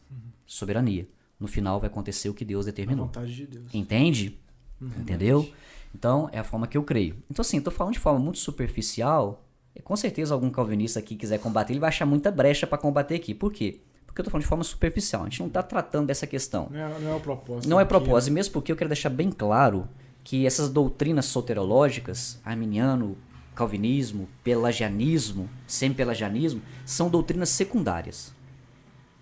soberania. No final vai acontecer o que Deus determinou.
A vontade de Deus.
Entende? Entendeu? Então, é a forma que eu creio. Então, assim, estou falando de forma muito superficial. E com certeza algum calvinista aqui quiser combater, ele vai achar muita brecha para combater aqui. Por quê? Porque eu estou falando de forma superficial. A gente não está tratando dessa questão.
Não é o propósito.
Não é propósito. E mesmo porque eu quero deixar bem claro que essas doutrinas soterológicas, arminiano, calvinismo, pelagianismo, semi-pelagianismo, são doutrinas secundárias.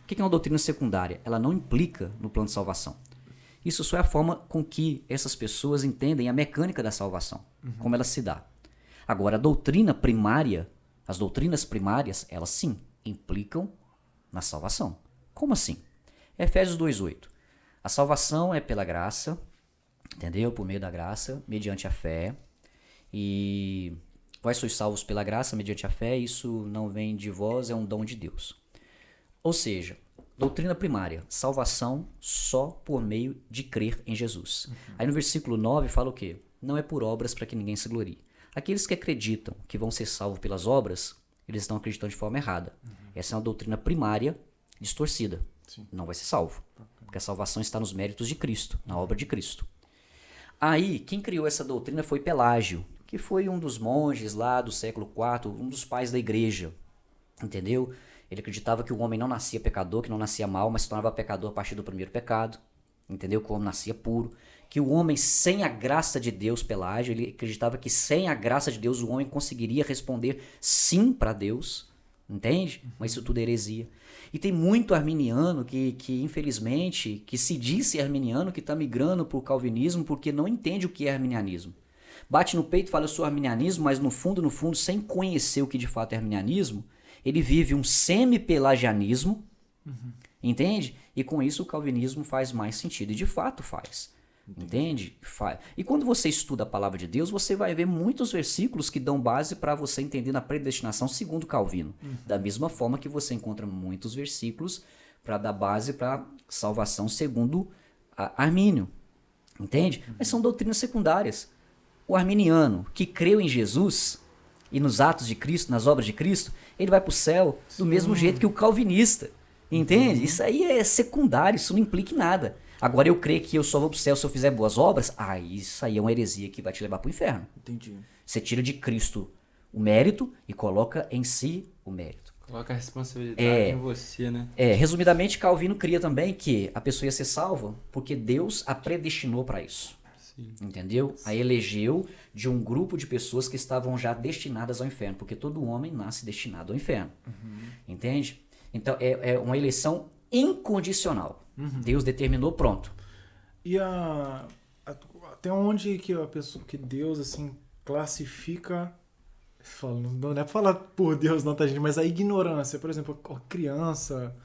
O que é uma doutrina secundária? Ela não implica no plano de salvação. Isso só é a forma com que essas pessoas entendem a mecânica da salvação, como ela se dá. Agora, a doutrina primária, as doutrinas primárias, elas sim implicam na salvação. Como assim? Efésios 2:8. A salvação é pela graça, entendeu? Por meio da graça, mediante a fé. E vós sois salvos pela graça, mediante a fé, isso não vem de vós, é um dom de Deus. Ou seja, doutrina primária, salvação só por meio de crer em Jesus. Aí no versículo 9 fala o quê? Não é por obras para que ninguém se glorie. Aqueles que acreditam que vão ser salvos pelas obras, eles estão acreditando de forma errada. Essa é uma doutrina primária distorcida.
Sim.
Não vai ser salvo. Porque a salvação está nos méritos de Cristo, na obra de Cristo. Aí, quem criou essa doutrina foi Pelágio, que foi um dos monges lá do século IV, um dos pais da igreja. Entendeu? Ele acreditava que o homem não nascia pecador, que não nascia mal, mas se tornava pecador a partir do primeiro pecado. Entendeu? Que o homem nascia puro. Que o homem sem a graça de Deus, Pelágio, ele acreditava que sem a graça de Deus o homem conseguiria responder sim para Deus. Entende? Mas isso tudo é heresia. E tem muito arminiano que infelizmente, que se disse arminiano, que está migrando para o calvinismo porque não entende o que é arminianismo. Bate no peito e fala, eu sou arminianismo, mas no fundo, sem conhecer o que de fato é arminianismo, ele vive um semi-pelagianismo, entende? E com isso o calvinismo faz mais sentido. E de fato faz. Entende? E quando você estuda a palavra de Deus, você vai ver muitos versículos que dão base para você entender na predestinação segundo Calvino. Da mesma forma que você encontra muitos versículos para dar base para salvação segundo Armínio. Entende? Mas são doutrinas secundárias. O arminiano que creu em Jesus e nos atos de Cristo, nas obras de Cristo, ele vai para o céu do mesmo jeito que o calvinista. Entende? Isso aí é secundário, isso não implica em nada. Agora eu creio que eu só vou pro céu se eu fizer boas obras, isso aí é uma heresia que vai te levar pro inferno.
Entendi.
Você tira de Cristo o mérito e coloca em si o mérito.
Coloca a responsabilidade em você, né?
Resumidamente, Calvino cria também que a pessoa ia ser salva porque Deus a predestinou para isso.
Sim.
Entendeu? A elegeu de um grupo de pessoas que estavam já destinadas ao inferno, porque todo homem nasce destinado ao inferno. Entende? Então é uma eleição incondicional. Deus determinou, pronto.
E até onde que a pessoa, que Deus assim classifica, não é pra falar por Deus não, tá, gente, mas a ignorância, por exemplo, a criança,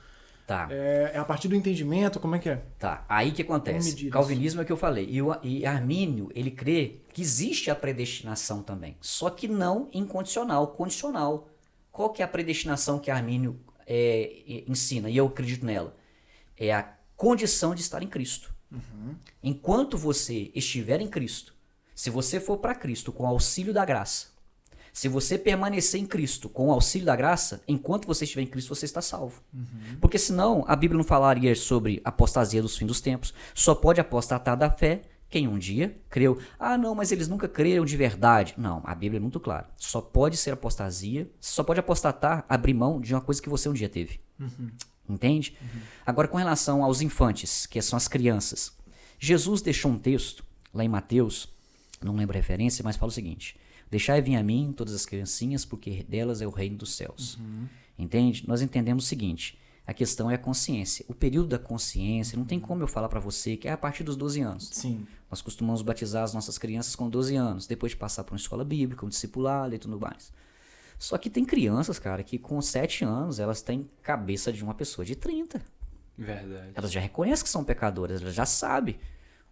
Tá.
é a partir do entendimento, como é que é?
Tá, aí que acontece? Calvinismo é o que eu falei. E Armínio, ele crê que existe a predestinação também, só que não incondicional, condicional. Qual que é a predestinação que Armínio ensina? E eu acredito nela. É a condição de estar em Cristo. Enquanto você estiver em Cristo, se você for para Cristo com o auxílio da graça, se você permanecer em Cristo com o auxílio da graça, enquanto você estiver em Cristo, você está salvo. Porque senão a Bíblia não falaria sobre apostasia dos fins dos tempos. Só pode apostatar da fé quem um dia creu. Ah, não, mas eles nunca creram de verdade. Não, a Bíblia é muito clara. Só pode ser apostasia, só pode apostatar, abrir mão de uma coisa que você um dia teve. Entende? Agora, com relação aos infantes, que são as crianças, Jesus deixou um texto lá em Mateus, não lembro a referência, mas fala o seguinte: deixai vir a mim todas as criancinhas, porque delas é o reino dos céus. Entende? Nós entendemos o seguinte: a questão é a consciência. O período da consciência, não tem como eu falar para você que é a partir dos 12 anos.
Sim.
Nós costumamos batizar as nossas crianças com 12 anos, depois de passar por uma escola bíblica, um discipulado e tudo mais. Só que tem crianças, cara, que com 7 anos elas têm cabeça de uma pessoa de 30.
Verdade.
Elas já reconhecem que são pecadoras, elas já sabem.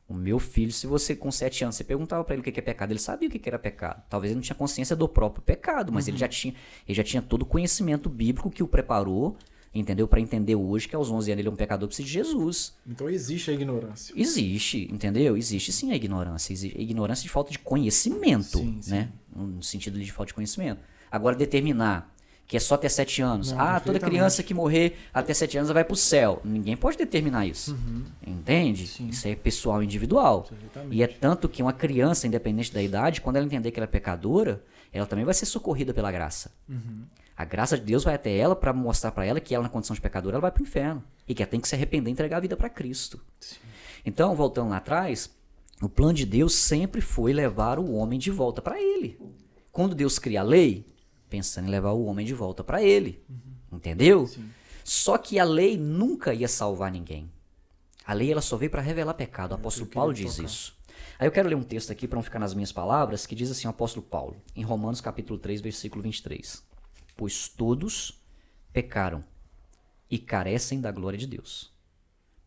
O meu filho, se você com 7 anos, você perguntava para ele o que é pecado, ele sabia o que era pecado. Talvez ele não tinha consciência do próprio pecado, mas ele já tinha todo o conhecimento bíblico que o preparou entendeu? Para entender hoje que aos 11 anos ele é um pecador, precisa de Jesus.
Então existe a ignorância.
Existe, entendeu? Existe sim a ignorância. Existe a ignorância de falta de conhecimento,
Sim, sim.
né? No sentido de falta de conhecimento. Agora, determinar que é só até 7 anos.
Não,
Toda
perfeitamente.
criança que morrer até 7 anos vai pro céu. Ninguém pode determinar isso. Entende?
Sim.
Isso é pessoal, individual.
Perfeitamente.
E é tanto que uma criança, independente da idade, quando ela entender que ela é pecadora, ela também vai ser socorrida pela graça. A graça de Deus vai até ela para mostrar para ela que ela, na condição de pecadora, ela vai pro inferno. E que ela tem que se arrepender e entregar a vida para Cristo.
Sim.
Então, voltando lá atrás, o plano de Deus sempre foi levar o homem de volta para ele. Quando Deus cria a lei, pensando em levar o homem de volta para ele. Entendeu?
Sim.
Só que a lei nunca ia salvar ninguém. A lei ela só veio para revelar pecado. O apóstolo Paulo diz isso. Aí eu quero ler um texto aqui para não ficar nas minhas palavras, que diz assim o apóstolo Paulo, em Romanos capítulo 3, versículo 23. Pois todos pecaram e carecem da glória de Deus.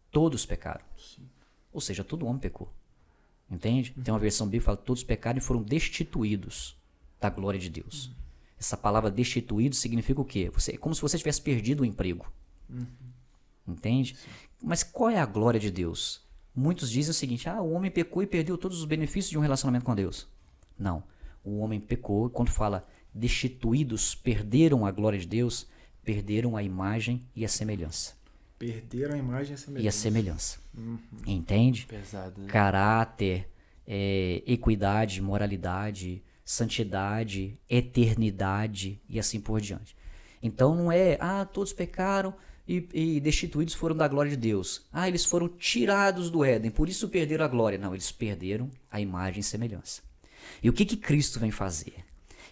Todos pecaram. Ou seja, todo homem pecou. Entende? Tem uma versão bíblica que fala todos pecaram e foram destituídos da glória de Deus. Essa palavra destituído significa o quê? É como se você tivesse perdido o emprego. Entende? Mas qual é a glória de Deus? Muitos dizem o seguinte, o homem pecou e perdeu todos os benefícios de um relacionamento com Deus. Não. O homem pecou e quando fala destituídos, perderam a glória de Deus, perderam a imagem e a semelhança.
Perderam a imagem
E a semelhança. Entende?
Pesado, né?
Caráter, equidade, moralidade, santidade, eternidade e assim por diante. Então não é, todos pecaram e destituídos foram da glória de Deus. Eles foram tirados do Éden, por isso perderam a glória. Não, eles perderam a imagem e semelhança. E o que Cristo vem fazer?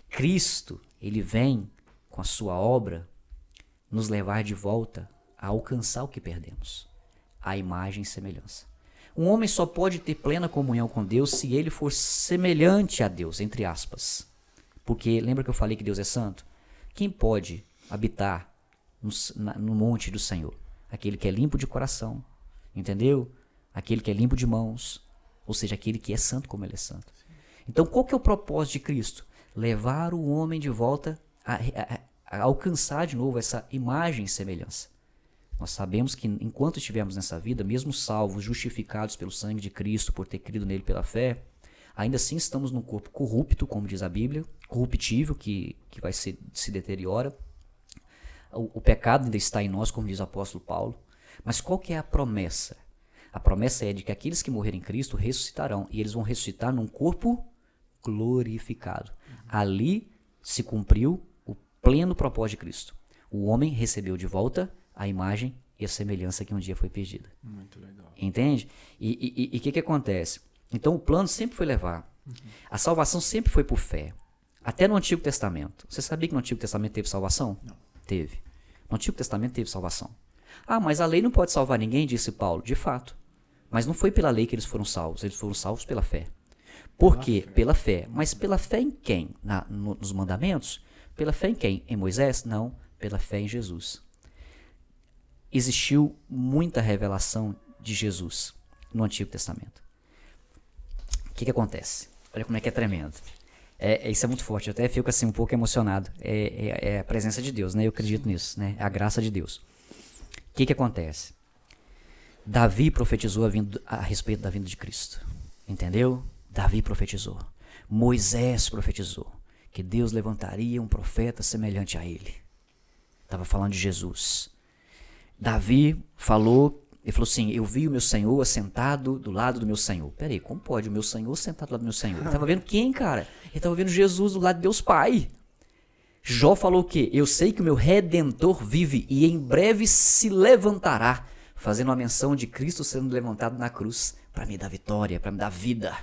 Cristo, ele vem com a sua obra nos levar de volta a alcançar o que perdemos, a imagem e semelhança. Um homem só pode ter plena comunhão com Deus se ele for semelhante a Deus, entre aspas. Porque lembra que eu falei que Deus é santo? Quem pode habitar no monte do Senhor? Aquele que é limpo de coração, entendeu? Aquele que é limpo de mãos, ou seja, aquele que é santo como ele é santo. Então qual que é o propósito de Cristo? Levar o homem de volta a alcançar de novo essa imagem e semelhança. Nós sabemos que enquanto estivermos nessa vida, mesmo salvos, justificados pelo sangue de Cristo, por ter crido nele pela fé, ainda assim estamos num corpo corrupto, como diz a Bíblia, corruptível, que vai se deteriora. O pecado ainda está em nós, como diz o apóstolo Paulo. Mas qual que é a promessa? A promessa é de que aqueles que morrerem em Cristo ressuscitarão, e eles vão ressuscitar num corpo glorificado. Ali se cumpriu o pleno propósito de Cristo. O homem recebeu de volta a imagem e a semelhança que um dia foi perdida.
Muito legal.
Entende? E o que acontece? Então o plano sempre foi levar. A salvação sempre foi por fé. Até no Antigo Testamento. Você sabia que no Antigo Testamento teve salvação?
Não.
Teve. No Antigo Testamento teve salvação. Mas a lei não pode salvar ninguém, disse Paulo. De fato. Mas não foi pela lei que eles foram salvos pela fé. Por quê? Pela fé. Mas pela fé em quem? Nos mandamentos? Pela fé em quem? Em Moisés? Não. Pela fé em Jesus. Existiu muita revelação de Jesus no Antigo Testamento. O que acontece? Olha como é que é tremendo. Isso é muito forte, eu até fico assim um pouco emocionado. É a presença de Deus, né? Eu acredito nisso, né? É a graça de Deus. O que acontece? Davi profetizou a respeito da vinda de Cristo. Entendeu? Davi profetizou. Moisés profetizou que Deus levantaria um profeta semelhante a ele. Estava falando de Jesus. Davi falou, ele falou assim, eu vi o meu Senhor assentado do lado do meu Senhor. Peraí, como pode o meu Senhor sentado do lado do meu Senhor? Ele estava vendo quem, cara? Ele estava vendo Jesus do lado de Deus Pai. Jó falou o quê? Eu sei que o meu Redentor vive e em breve se levantará, fazendo uma menção de Cristo sendo levantado na cruz para me dar vitória, para me dar vida.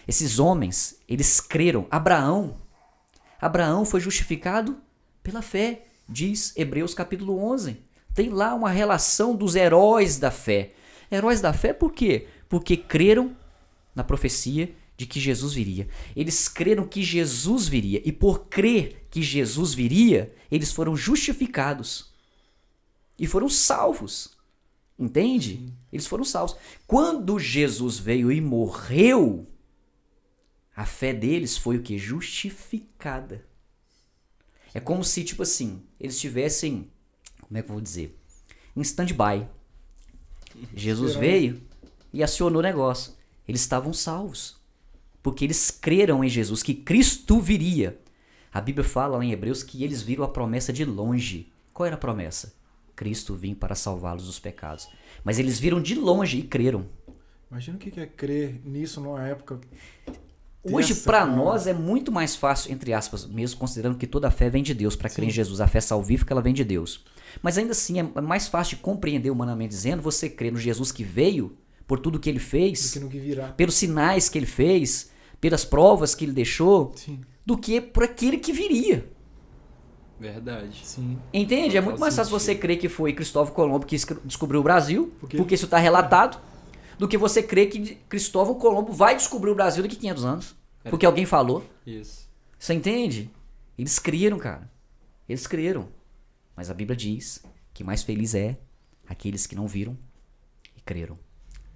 Esses homens, eles creram. Abraão foi justificado pela fé, diz Hebreus capítulo 11. Tem lá uma relação dos heróis da fé. Heróis da fé por quê? Porque creram na profecia de que Jesus viria. Eles creram que Jesus viria. E por crer que Jesus viria, eles foram justificados. E foram salvos. Entende? Eles foram salvos. Quando Jesus veio e morreu, a fé deles foi o quê? Justificada. É como se, tipo assim, eles tivessem como é que eu vou dizer? Em stand-by. Jesus
Esperando.
veio e acionou o negócio. Eles estavam salvos. Porque eles creram em Jesus, que Cristo viria. A Bíblia fala lá em Hebreus que eles viram a promessa de longe. Qual era a promessa? Cristo vinha para salvá-los dos pecados. Mas eles viram de longe e creram.
Imagina o que é crer nisso numa época.
Hoje,
dessa,
para
cara.
nós, é muito mais fácil, entre aspas, mesmo considerando que toda a fé vem de Deus, para crer em Jesus. A fé salvífica, ela vem de Deus. Mas ainda assim, é mais fácil de compreender, humanamente dizendo, você crer no Jesus que veio, por tudo que ele
Do
fez,
que no que virá.
pelos sinais que ele fez, pelas provas que ele deixou,
Sim,
do que por aquele que viria.
Verdade.
sim.
Entende? É muito
Faz
mais fácil
sentido.
você crer que foi Cristóvão Colombo que descobriu o Brasil,
Porque-
porque isso está relatado, do que você crer que Cristóvão Colombo vai descobrir o Brasil daqui a 500 anos, porque alguém falou.
Isso.
Você entende? Eles creram, cara. Eles creram. Mas a Bíblia diz que mais feliz é aqueles que não viram e creram.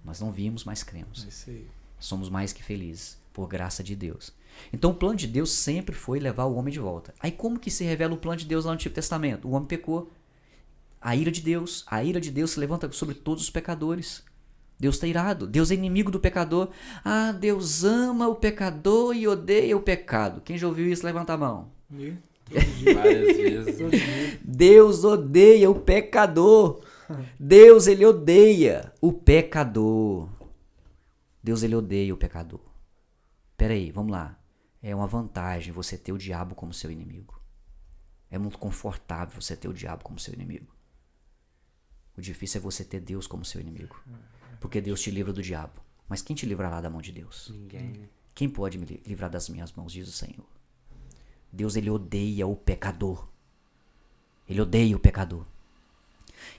Nós não vimos, mas cremos.
É isso aí.
Somos mais que felizes, por graça de Deus. Então o plano de Deus sempre foi levar o homem de volta. Aí como que se revela o plano de Deus lá no Antigo Testamento? O homem pecou. A ira de Deus se levanta sobre todos os pecadores. Deus está irado. Deus é inimigo do pecador. Ah, Deus ama o pecador e odeia o pecado. Quem já ouviu isso, levanta a mão.
E
Várias vezes.
todo dia.
Deus odeia o pecador. Deus, ele odeia o pecador. Deus, ele odeia o pecador. Pera aí, vamos lá. É uma vantagem você ter o diabo como seu inimigo. É muito confortável você ter o diabo como seu inimigo. O difícil é você ter Deus como seu inimigo. Porque Deus te livra do diabo. Mas quem te livrará da mão de Deus?
Ninguém, né?
Quem pode me livrar das minhas mãos, diz o Senhor. Deus, ele odeia o pecador. Ele odeia o pecador.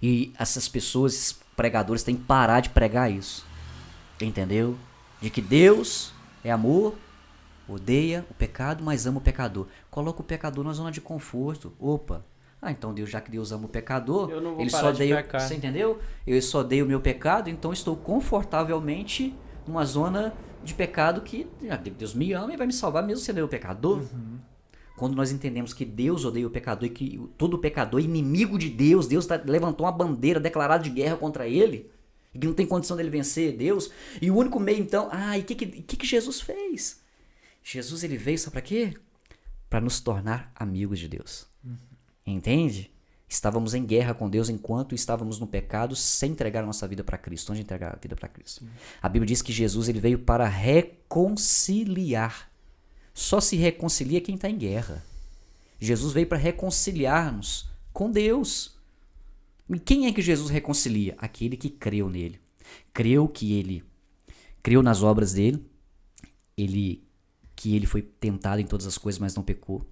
E essas pessoas, esses pregadores, têm que parar de pregar isso. Entendeu? De que Deus é amor, odeia o pecado, mas ama o pecador. Coloca o pecador na zona de conforto. Opa. Ah, então Deus, já que Deus ama o pecador,
Eu não vou
ele
parar
só
de
odeia.
pecar.
Você entendeu? Eu só odeio o meu pecado, então estou confortavelmente numa zona de pecado que Deus me ama e vai me salvar mesmo sendo eu pecador. Quando nós entendemos que Deus odeia o pecador e que todo pecador é inimigo de Deus, Deus levantou uma bandeira declarada de guerra contra ele, e que não tem condição dele vencer Deus, e o único meio então, e o que Jesus fez? Jesus, ele veio só para quê? Para nos tornar amigos de Deus. Entende? Estávamos em guerra com Deus enquanto estávamos no pecado, sem entregar a nossa vida para Cristo. Onde entregar a vida para Cristo? A Bíblia diz que Jesus, ele veio para reconciliar. Só se reconcilia quem está em guerra. Jesus veio para reconciliar-nos com Deus. E quem é que Jesus reconcilia? Aquele que creu nele. Creu nas obras dele, que ele foi tentado em todas as coisas, mas não pecou.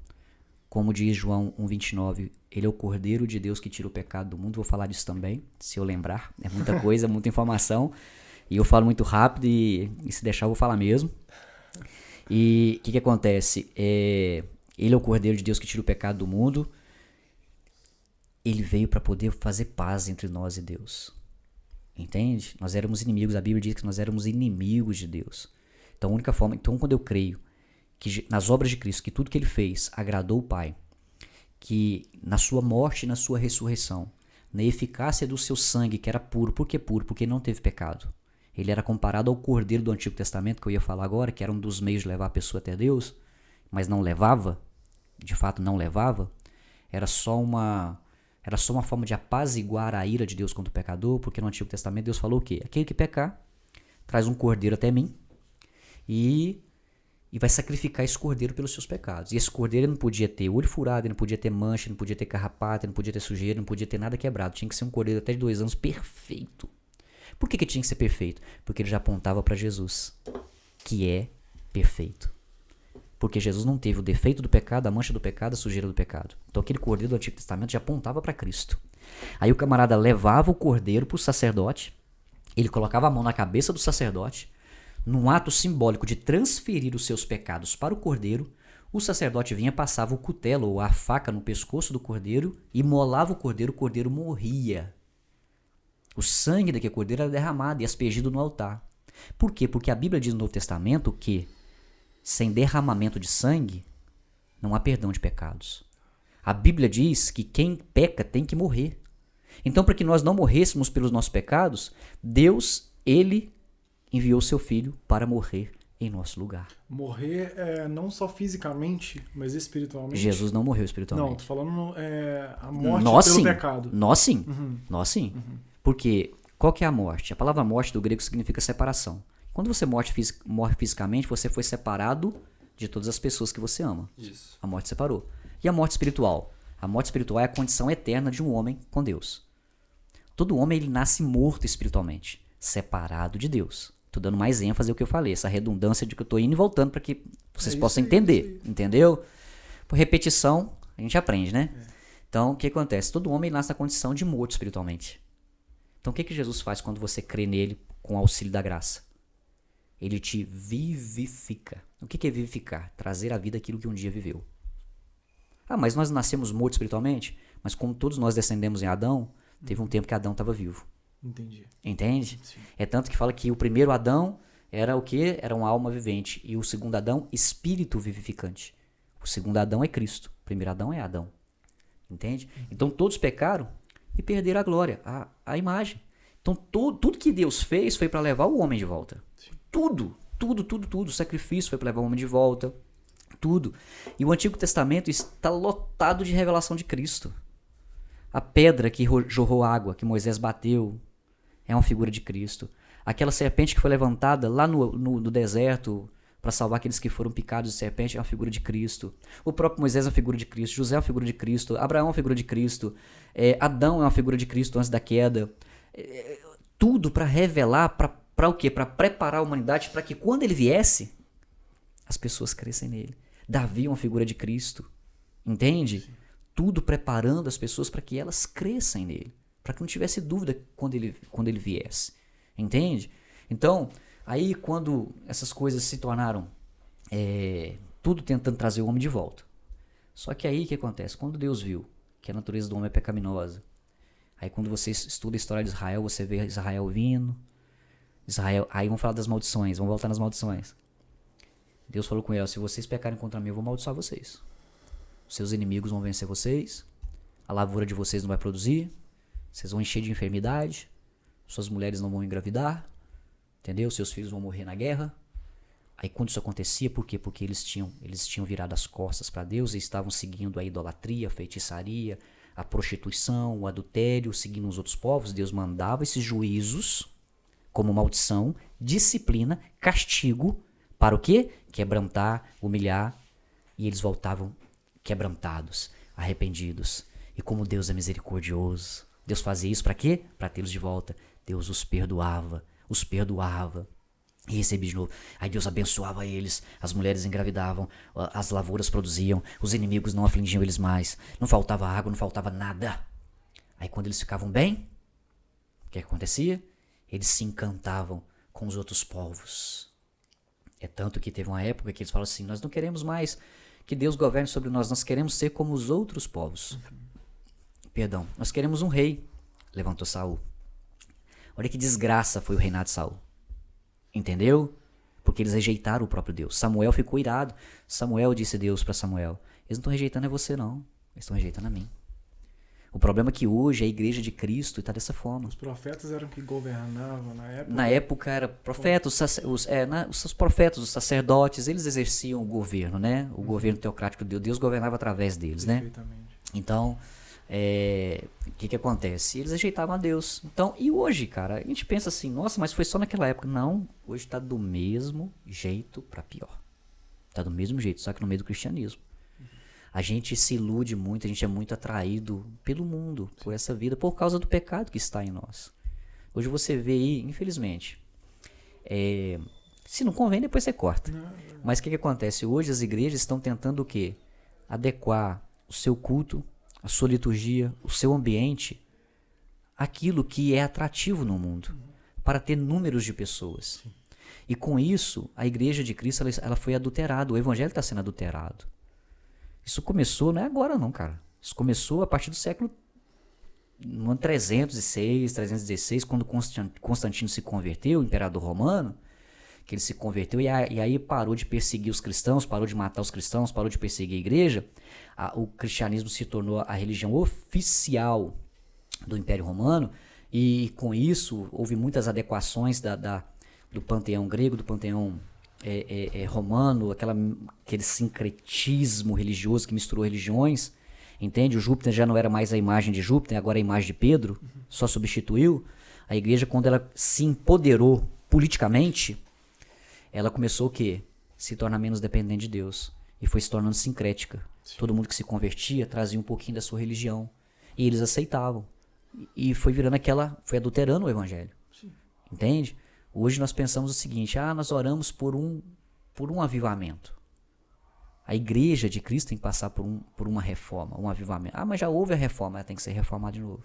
Como diz João 1,29, ele é o Cordeiro de Deus que tira o pecado do mundo. Vou falar disso também, se eu lembrar. É muita coisa, muita informação. E eu falo muito rápido e se deixar eu vou falar mesmo. E o que acontece? Ele é o Cordeiro de Deus que tira o pecado do mundo. Ele veio para poder fazer paz entre nós e Deus. Entende? Nós éramos inimigos. A Bíblia diz que nós éramos inimigos de Deus. Então, a única forma... Então, quando eu creio que nas obras de Cristo, que tudo que ele fez agradou o Pai, que na sua morte e na sua ressurreição, na eficácia do seu sangue, que era puro. Por que puro? Porque não teve pecado. Ele era comparado ao Cordeiro do Antigo Testamento, que eu ia falar agora, que era um dos meios de levar a pessoa até Deus, mas não levava, de fato não levava. Era só uma forma de apaziguar a ira de Deus contra o pecador, porque no Antigo Testamento Deus falou o quê? Aquele que pecar, traz um cordeiro até mim e vai sacrificar esse cordeiro pelos seus pecados. E esse cordeiro não podia ter olho furado, não podia ter mancha, não podia ter carrapato, não podia ter sujeira, não podia ter nada quebrado. Tinha que ser um cordeiro até de 2 anos perfeito. Por que tinha que ser perfeito? Porque ele já apontava para Jesus, que é perfeito. Porque Jesus não teve o defeito do pecado, a mancha do pecado, a sujeira do pecado. Então aquele cordeiro do Antigo Testamento já apontava para Cristo. Aí o camarada levava o cordeiro para o sacerdote, ele colocava a mão na cabeça do sacerdote, num ato simbólico de transferir os seus pecados para o cordeiro, o sacerdote vinha, passava o cutelo ou a faca no pescoço do cordeiro e molava o cordeiro morria. O sangue daquele cordeiro era derramado e aspergido no altar. Por quê? Porque a Bíblia diz no Novo Testamento que sem derramamento de sangue não há perdão de pecados. A Bíblia diz que quem peca tem que morrer. Então, para que nós não morrêssemos pelos nossos pecados, Deus, ele enviou seu filho para morrer em nosso lugar.
Morrer não só fisicamente, mas espiritualmente.
Jesus não morreu espiritualmente.
Não, tô falando a morte
Nós
pelo
sim.
pecado.
Nós sim.
Uhum.
Nós sim. Porque qual que é a morte? A palavra morte do grego significa separação. Quando você morre fisicamente, você foi separado de todas as pessoas que você ama.
Isso.
A morte separou. E a morte espiritual? A morte espiritual é a condição eterna de um homem com Deus. Todo homem ele nasce morto espiritualmente, separado de Deus. Tô dando mais ênfase ao que eu falei, essa redundância de que eu tô indo e voltando para que vocês possam entender, entendeu? Por repetição, a gente aprende, né? Então, o que acontece? Todo homem nasce na condição de morto espiritualmente. Então, o que Jesus faz quando você crê nele com o auxílio da graça? Ele te vivifica. O que é vivificar? Trazer à vida aquilo que um dia viveu. Ah, mas nós nascemos mortos espiritualmente? Mas como todos nós descendemos em Adão, teve um tempo que Adão estava vivo.
Entendi.
Entende?
Sim.
É tanto que fala que o primeiro Adão era o quê? Era uma alma vivente. E o segundo Adão, espírito vivificante. O segundo Adão é Cristo. O primeiro Adão é Adão. Entende? Então todos pecaram e perderam a glória, a imagem. Então tudo que Deus fez foi para levar o homem de volta.
Sim.
Tudo. O sacrifício foi para levar o homem de volta. Tudo. E o Antigo Testamento está lotado de revelação de Cristo. A pedra que jorrou água, que Moisés bateu, é uma figura de Cristo. Aquela serpente que foi levantada lá no deserto para salvar aqueles que foram picados de serpente é uma figura de Cristo. O próprio Moisés é uma figura de Cristo. José é uma figura de Cristo. Abraão é uma figura de Cristo. Adão é uma figura de Cristo antes da queda. Tudo para revelar, para o quê? Para preparar a humanidade para que quando ele viesse, as pessoas crescem nele. Davi é uma figura de Cristo. Entende? Sim. Tudo preparando as pessoas para que elas cresçam nele. Para que não tivesse dúvida quando ele viesse. Entende? Então, aí quando essas coisas se tornaram tudo tentando trazer o homem de volta. Só que aí o que acontece? Quando Deus viu que a natureza do homem é pecaminosa, aí quando você estuda a história de Israel, você vê Israel vindo. Aí vamos falar das maldições, vamos voltar nas maldições. Deus falou com ela, se vocês pecarem contra mim, eu vou amaldiçoar vocês. Seus inimigos vão vencer vocês, a lavoura de vocês não vai produzir, vocês vão encher de enfermidade, suas mulheres não vão engravidar, entendeu? Seus filhos vão morrer na guerra. Aí quando isso acontecia, por quê? Porque eles tinham virado as costas para Deus e estavam seguindo a idolatria, a feitiçaria, a prostituição, o adultério, seguindo os outros povos. Deus mandava esses juízos como maldição, disciplina, castigo, para o quê? Quebrantar, humilhar, e eles voltavam quebrantados, arrependidos. E como Deus é misericordioso, Deus fazia isso para quê? Para tê-los de volta. Deus os perdoava e recebia de novo. Aí Deus abençoava eles, as mulheres engravidavam, as lavouras produziam, os inimigos não afligiam eles mais, não faltava água, não faltava nada. Aí quando eles ficavam bem, o que acontecia? Eles se encantavam com os outros povos. É tanto que teve uma época que eles falaram assim, nós não queremos mais que Deus governe sobre nós, nós queremos ser como os outros povos. Perdão, nós queremos um rei. Levantou Saul. Olha que desgraça foi o reinado de Saul. Entendeu? Porque eles rejeitaram o próprio Deus. Samuel ficou irado. Samuel disse Deus para Samuel, eles não estão rejeitando você não, eles estão rejeitando a mim. O problema é que hoje a igreja de Cristo está dessa forma.
Os profetas eram que governavam na época?
Na época era profetas, os profetas, os sacerdotes, eles exerciam o governo, né? O governo teocrático de Deus governava através deles, né? Então, o que acontece? Eles rejeitavam a Deus. Então, e hoje, cara, a gente pensa assim, nossa, mas foi só naquela época. Não, hoje está do mesmo jeito para pior. Está do mesmo jeito, só que no meio do cristianismo. A gente se ilude muito, a gente é muito atraído pelo mundo, por essa vida, por causa do pecado que está em nós. Hoje você vê aí, infelizmente, se não convém, depois você corta. Mas o que acontece? Hoje as igrejas estão tentando o quê? Adequar o seu culto, a sua liturgia, o seu ambiente, aquilo que é atrativo no mundo, para ter números de pessoas. Sim. E com isso, a igreja de Cristo ela foi adulterada, o evangelho está sendo adulterado. Isso começou, não é agora não, cara. Isso começou a partir do século no ano 306, 316, quando Constantino se converteu, o imperador romano, que ele se converteu e aí parou de perseguir os cristãos, parou de matar os cristãos, parou de perseguir a igreja. O cristianismo se tornou a religião oficial do Império Romano, e com isso houve muitas adequações do panteão grego, do panteão romano, aquele sincretismo religioso que misturou religiões, entende? O Júpiter já não era mais a imagem de Júpiter, agora é a imagem de Pedro, só substituiu. A igreja, quando ela se empoderou politicamente, ela começou o quê? Se tornar menos dependente de Deus, e foi se tornando sincrética.
Sim.
Todo mundo que se convertia trazia um pouquinho da sua religião, e eles aceitavam. E foi virando foi adulterando o evangelho.
Sim.
Entende? Hoje nós pensamos o seguinte, nós oramos por um avivamento. A igreja de Cristo tem que passar por uma reforma, um avivamento. Mas já houve a reforma, ela tem que ser reformada de novo.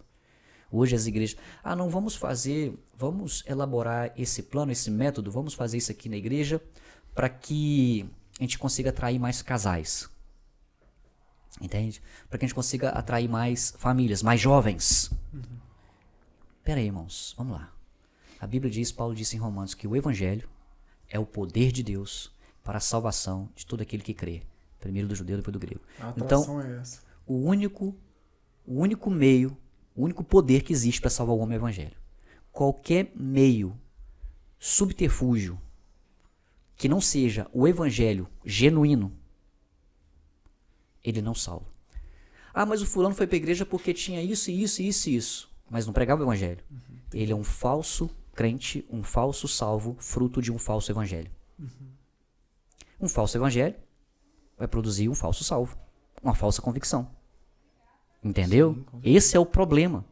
Hoje as igrejas, não vamos elaborar esse plano, esse método, vamos fazer isso aqui na igreja para que a gente consiga atrair mais casais. Entende? Para que a gente consiga atrair mais famílias, mais jovens. Pera aí, irmãos, vamos lá. A Bíblia diz, Paulo disse em Romanos, que o evangelho é o poder de Deus para a salvação de todo aquele que crê. Primeiro do judeu, depois do grego.
A atração é essa.
O único meio, o único poder que existe para salvar o homem é o evangelho. Qualquer meio, subterfúgio, que não seja o evangelho genuíno, ele não salva. Mas o fulano foi para a igreja porque tinha isso, isso, isso e isso. Mas não pregava o evangelho. Ele é um falso crente, um falso salvo, fruto de um falso evangelho. Um falso evangelho vai produzir um falso salvo, uma falsa convicção. Entendeu?
Sim,
esse é o problema.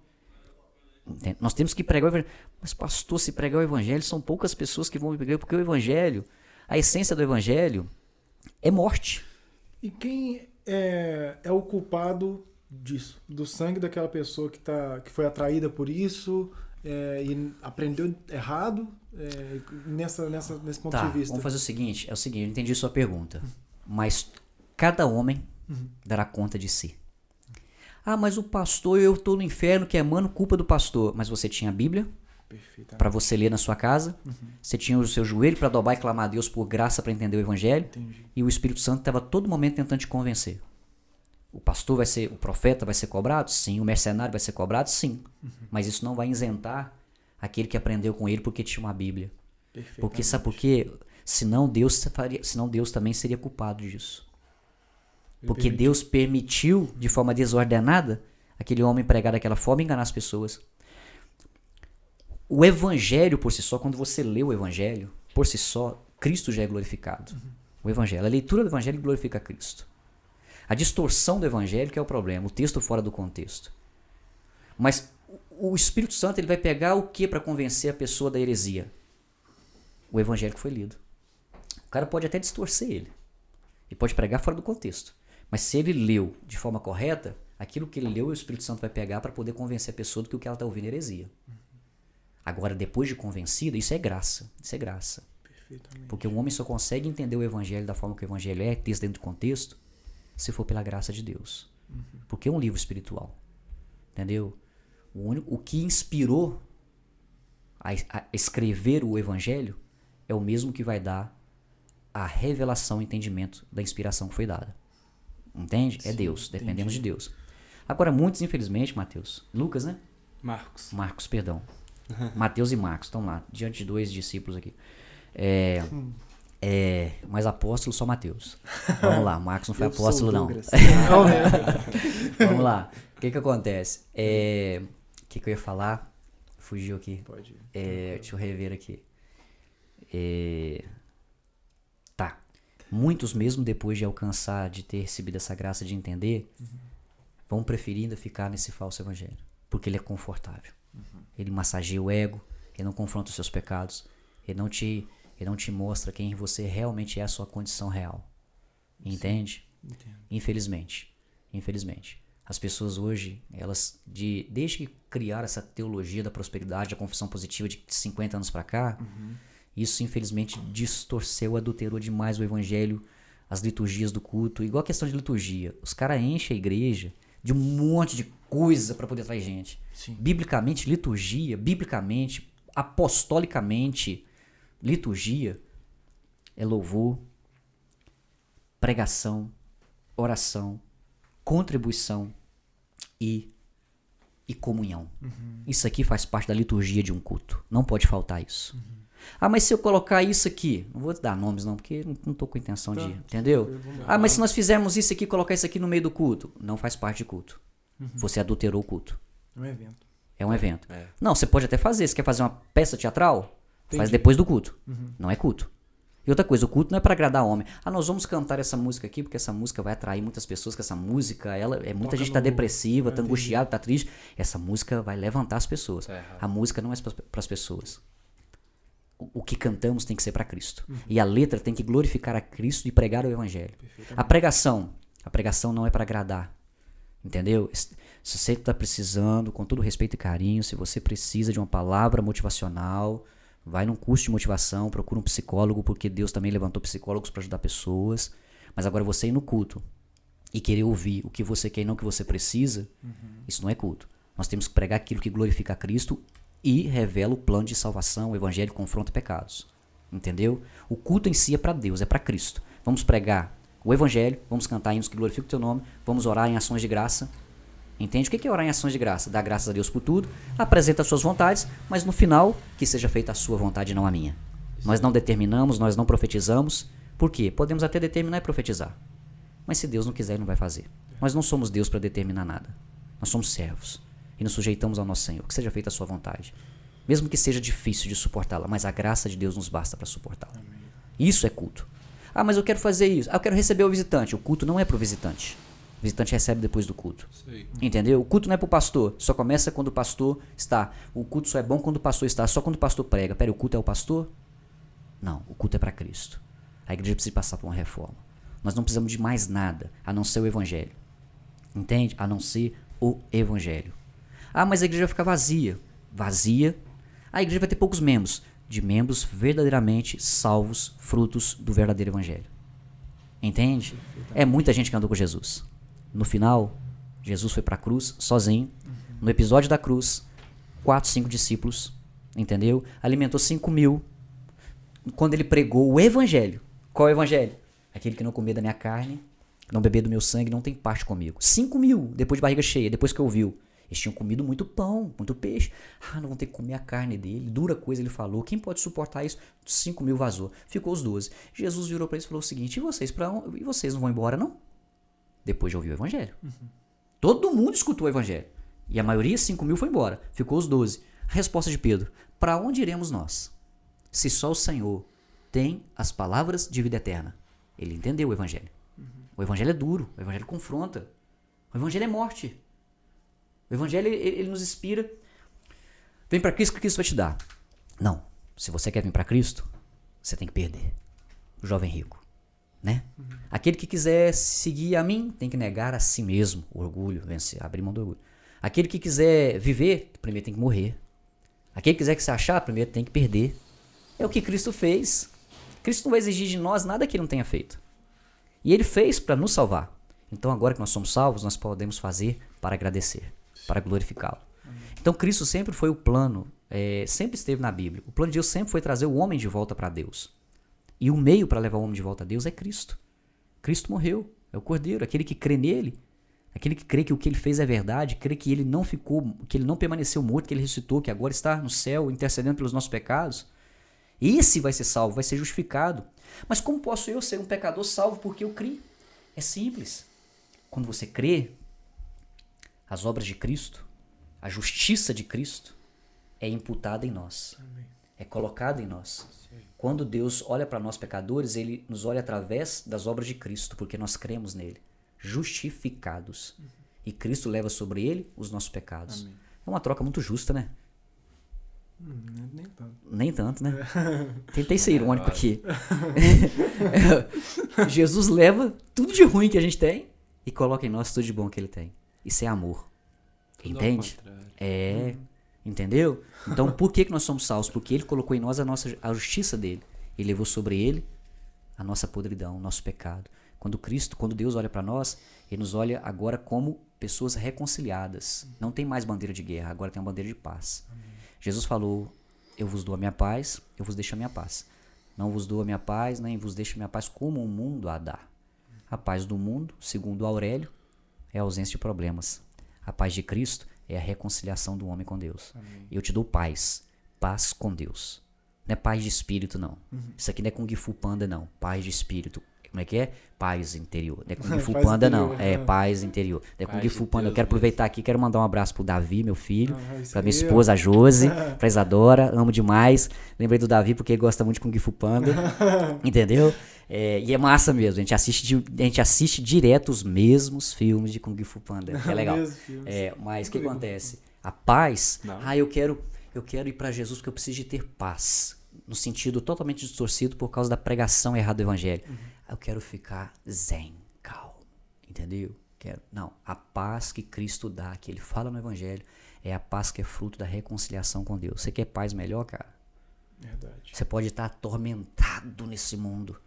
Nós temos que pregar o evangelho. Mas pastor, se pregar o evangelho, são poucas pessoas que vão pregar, porque o evangelho, a essência do evangelho é morte.
E quem é o culpado disso? Do sangue daquela pessoa que foi atraída por isso e aprendeu errado nesse ponto de vista?
Vamos fazer o seguinte, eu entendi sua pergunta, mas cada homem dará conta de si. Mas o pastor, eu estou no inferno queimando, culpa do pastor. Mas você tinha a Bíblia para você ler na sua casa, você tinha o seu joelho para dobrar e clamar a Deus por graça para entender o evangelho.
Entendi.
E o Espírito Santo estava todo momento tentando te convencer. O pastor o profeta vai ser cobrado? Sim. O mercenário vai ser cobrado? Sim. Mas isso não vai isentar aquele que aprendeu com ele porque tinha uma Bíblia. Porque sabe por quê? Senão Deus também seria culpado disso. Porque Deus permitiu de forma desordenada aquele homem pregar daquela forma e enganar as pessoas. O evangelho por si só, quando você lê o evangelho, por si só, Cristo já é glorificado. O evangelho, a leitura do evangelho glorifica Cristo. A distorção do evangelho que é o problema, o texto fora do contexto. Mas o Espírito Santo ele vai pegar o que para convencer a pessoa da heresia? O evangelho que foi lido. O cara pode até distorcer ele. Ele pode pregar fora do contexto. Mas se ele leu de forma correta, aquilo que ele leu, o Espírito Santo vai pegar para poder convencer a pessoa do que o que ela está ouvindo é heresia. Agora, depois de convencida, isso é graça. Isso é graça.
Perfeitamente.
Porque o homem só consegue entender o evangelho da forma que o evangelho é, texto dentro do contexto, se for pela graça de Deus. Porque é um livro espiritual. Entendeu? O que inspirou a escrever o evangelho é o mesmo que vai dar a revelação e entendimento da inspiração que foi dada. Entende?
Sim,
é Deus, dependemos
entendi.
de Deus. Agora, muitos, infelizmente, Mateus, Lucas, né?
Marcos.
Perdão. Mateus e Marcos estão lá, diante de dois discípulos aqui. Mas apóstolo só Mateus. Vamos lá, Marcos não foi apóstolo, não. Vamos lá. O que acontece? O que eu ia falar? Fugiu aqui.
Pode ir.
Deixa eu rever aqui. Tá. Muitos mesmo depois de alcançar, de ter recebido essa graça de entender, vão preferindo ficar nesse falso evangelho. Porque ele é confortável. Ele massageia o ego, ele não confronta os seus pecados, ele não te mostra quem você realmente é, a sua condição real. Entende?
Entendo.
Infelizmente. As pessoas hoje, desde que criaram essa teologia da prosperidade, a confissão positiva de 50 anos para cá, isso infelizmente distorceu, adulterou demais o evangelho, as liturgias do culto, igual a questão de liturgia. Os caras enchem a igreja de um monte de coisa para poder atrair gente.
Sim.
Biblicamente, liturgia, apostolicamente, liturgia é louvor, pregação, oração, contribuição e e comunhão. Isso aqui faz parte da liturgia de um culto. Não pode faltar isso. Ah, mas se eu colocar isso aqui, não vou dar nomes não, porque não estou com intenção de, entendeu? Ah, mas se nós fizermos isso aqui, colocar isso aqui no meio do culto, não faz parte de culto. Você adulterou o culto.
É um evento.
É um evento.
É.
Não, você pode até fazer. Você quer fazer uma peça teatral? Faz
Entendi.
depois do culto. Não é culto. E outra coisa, o culto não é para agradar homem. Ah, nós vamos cantar essa música aqui porque essa música vai atrair muitas pessoas, que essa música, muita
Toca
gente tá
no-
depressiva, tá
entendi.
angustiada, tá triste. Essa música vai levantar as pessoas.
Tá errado.
A música não é para as pessoas. O que cantamos tem que ser para Cristo. E a letra tem que glorificar a Cristo e pregar o evangelho. A pregação não é para agradar. Entendeu? Se você está precisando, com todo respeito e carinho, se você precisa de uma palavra motivacional, vai num curso de motivação, procura um psicólogo, porque Deus também levantou psicólogos para ajudar pessoas. Mas agora você ir no culto e querer ouvir o que você quer e não o que você precisa, isso não é culto. Nós temos que pregar aquilo que glorifica a Cristo e revela o plano de salvação, o evangelho confronta pecados. Entendeu? O culto em si é para Deus, é para Cristo. Vamos pregar o evangelho, vamos cantar hinos que glorificam o teu nome, vamos orar em ações de graça. Entende? O que é orar em ações de graça? Dar graças a Deus por tudo, apresenta as suas vontades, mas no final, que seja feita a sua vontade e não a minha. Nós não determinamos, nós não profetizamos. Por quê? Podemos até determinar e profetizar. Mas se Deus não quiser, Ele não vai fazer. Nós não somos Deus para determinar nada. Nós somos servos. E nos sujeitamos ao nosso Senhor. Que seja feita a sua vontade. Mesmo que seja difícil de suportá-la, mas a graça de Deus nos basta para suportá-la. Isso é culto. Ah, mas eu quero fazer isso. Ah, eu quero receber o visitante. O culto não é para o visitante. O visitante recebe depois do culto.
Isso aí.
Entendeu? O culto não é pro pastor. Só começa quando o pastor está. O culto só é bom quando o pastor está. Só quando o pastor prega. Pera, o culto é o pastor? Não, o culto é para Cristo. A igreja precisa passar por uma reforma. Nós não precisamos de mais nada, a não ser o evangelho. Entende? A não ser o evangelho. Ah, mas a igreja vai ficar vazia. Vazia. A igreja vai ter poucos membros. De membros verdadeiramente salvos, frutos do verdadeiro evangelho. Entende? É muita gente que andou com Jesus. No final, Jesus foi para a cruz sozinho. No episódio da cruz, 4, 5 discípulos, entendeu? Alimentou 5.000. Quando ele pregou o evangelho. Qual é o evangelho? Aquele que não comer da minha carne, não beber do meu sangue, não tem parte comigo. 5.000, depois de barriga cheia, depois que ouviu. Eles tinham comido muito pão, muito peixe. Ah, não vão ter que comer a carne dele. Dura coisa ele falou. Quem pode suportar isso? 5.000 vazou. Ficou os 12. Jesus virou para eles e falou o seguinte: e vocês não vão embora, não? Depois de ouvir o evangelho. Todo mundo escutou o evangelho. E a maioria, 5.000, foi embora. Ficou os 12. A resposta de Pedro: para onde iremos nós? Se só o Senhor tem as palavras de vida eterna. Ele entendeu o evangelho. O evangelho é duro. O evangelho confronta. O evangelho é morte. O evangelho, ele nos inspira. Vem para Cristo que Cristo vai te dar. Não. Se você quer vir para Cristo, você tem que perder. O jovem rico. Né? Aquele que quiser seguir a mim, tem que negar a si mesmo. O orgulho, vencer, abrir mão do orgulho. Aquele que quiser viver, primeiro tem que morrer. Aquele que quiser que se achar, primeiro tem que perder. É o que Cristo fez. Cristo não vai exigir de nós nada que ele não tenha feito. E ele fez para nos salvar. Então agora que nós somos salvos, nós podemos fazer para agradecer, para glorificá-lo. Então Cristo sempre foi o plano, sempre esteve na Bíblia. O plano de Deus sempre foi trazer o homem de volta para Deus. E o meio para levar o homem de volta a Deus é Cristo. Cristo morreu, é o Cordeiro, aquele que crê nele, aquele que crê que o que ele fez é verdade, crê que ele não ficou, que ele não permaneceu morto, que ele ressuscitou, que agora está no céu intercedendo pelos nossos pecados. Esse vai ser salvo, vai ser justificado. Mas como posso eu ser um pecador salvo porque eu criei? É simples. Quando você crê, as obras de Cristo, a justiça de Cristo é imputada em nós. É colocada em nós. Quando Deus olha para nós pecadores, Ele nos olha através das obras de Cristo, porque nós cremos nele. Justificados. E Cristo leva sobre Ele os nossos pecados.
Amém.
É uma troca muito justa, né?
Nem tanto.
Nem tanto, né? Tentei ser irônico aqui. Jesus leva tudo de ruim que a gente tem e coloca em nós tudo de bom que ele tem. Isso é amor. Entende? Entendeu? Então, por que nós somos salvos? Porque ele colocou em nós a justiça dele. Ele levou sobre ele a nossa podridão, o nosso pecado. Quando Deus olha para nós, ele nos olha agora como pessoas reconciliadas. Não tem mais bandeira de guerra, agora tem uma bandeira de paz. Jesus falou: eu vos dou a minha paz, eu vos deixo a minha paz. Não vos dou a minha paz, nem vos deixo a minha paz como o mundo a dá. A paz do mundo, segundo Aurélio, é a ausência de problemas. A paz de Cristo é a reconciliação do homem com Deus.
Amém.
Eu te dou paz. Paz com Deus. Não é paz de espírito, não. Isso aqui não é Kung Fu Panda, não. Paz de espírito. Como é que é? Paz interior. Não é Kung Fu
Paz
Panda, não.
interior.
É paz interior. Não é
Paz
Kung Fu
de
Panda. Eu
Deus
quero
mesmo.
aproveitar aqui, quero mandar um abraço pro Davi, meu filho.
Isso
Pra minha
aí, ó.
esposa, a Josi. Pra Isadora. Amo demais. Lembrei do Davi porque ele gosta muito de Kung Fu Panda. Entendeu? E é massa mesmo. A gente assiste direto os mesmos filmes de Kung Fu Panda. É legal.
Mesmo filme.
Mas o que acontece? A paz.
Não.
Eu quero ir pra Jesus porque eu preciso de ter paz. No sentido totalmente distorcido por causa da pregação errada do evangelho. Eu quero ficar zen, calmo. Entendeu? Não, a paz que Cristo dá, que ele fala no evangelho, é a paz que é fruto da reconciliação com Deus. Você quer paz melhor, cara?
Verdade.
Você pode estar atormentado nesse mundo.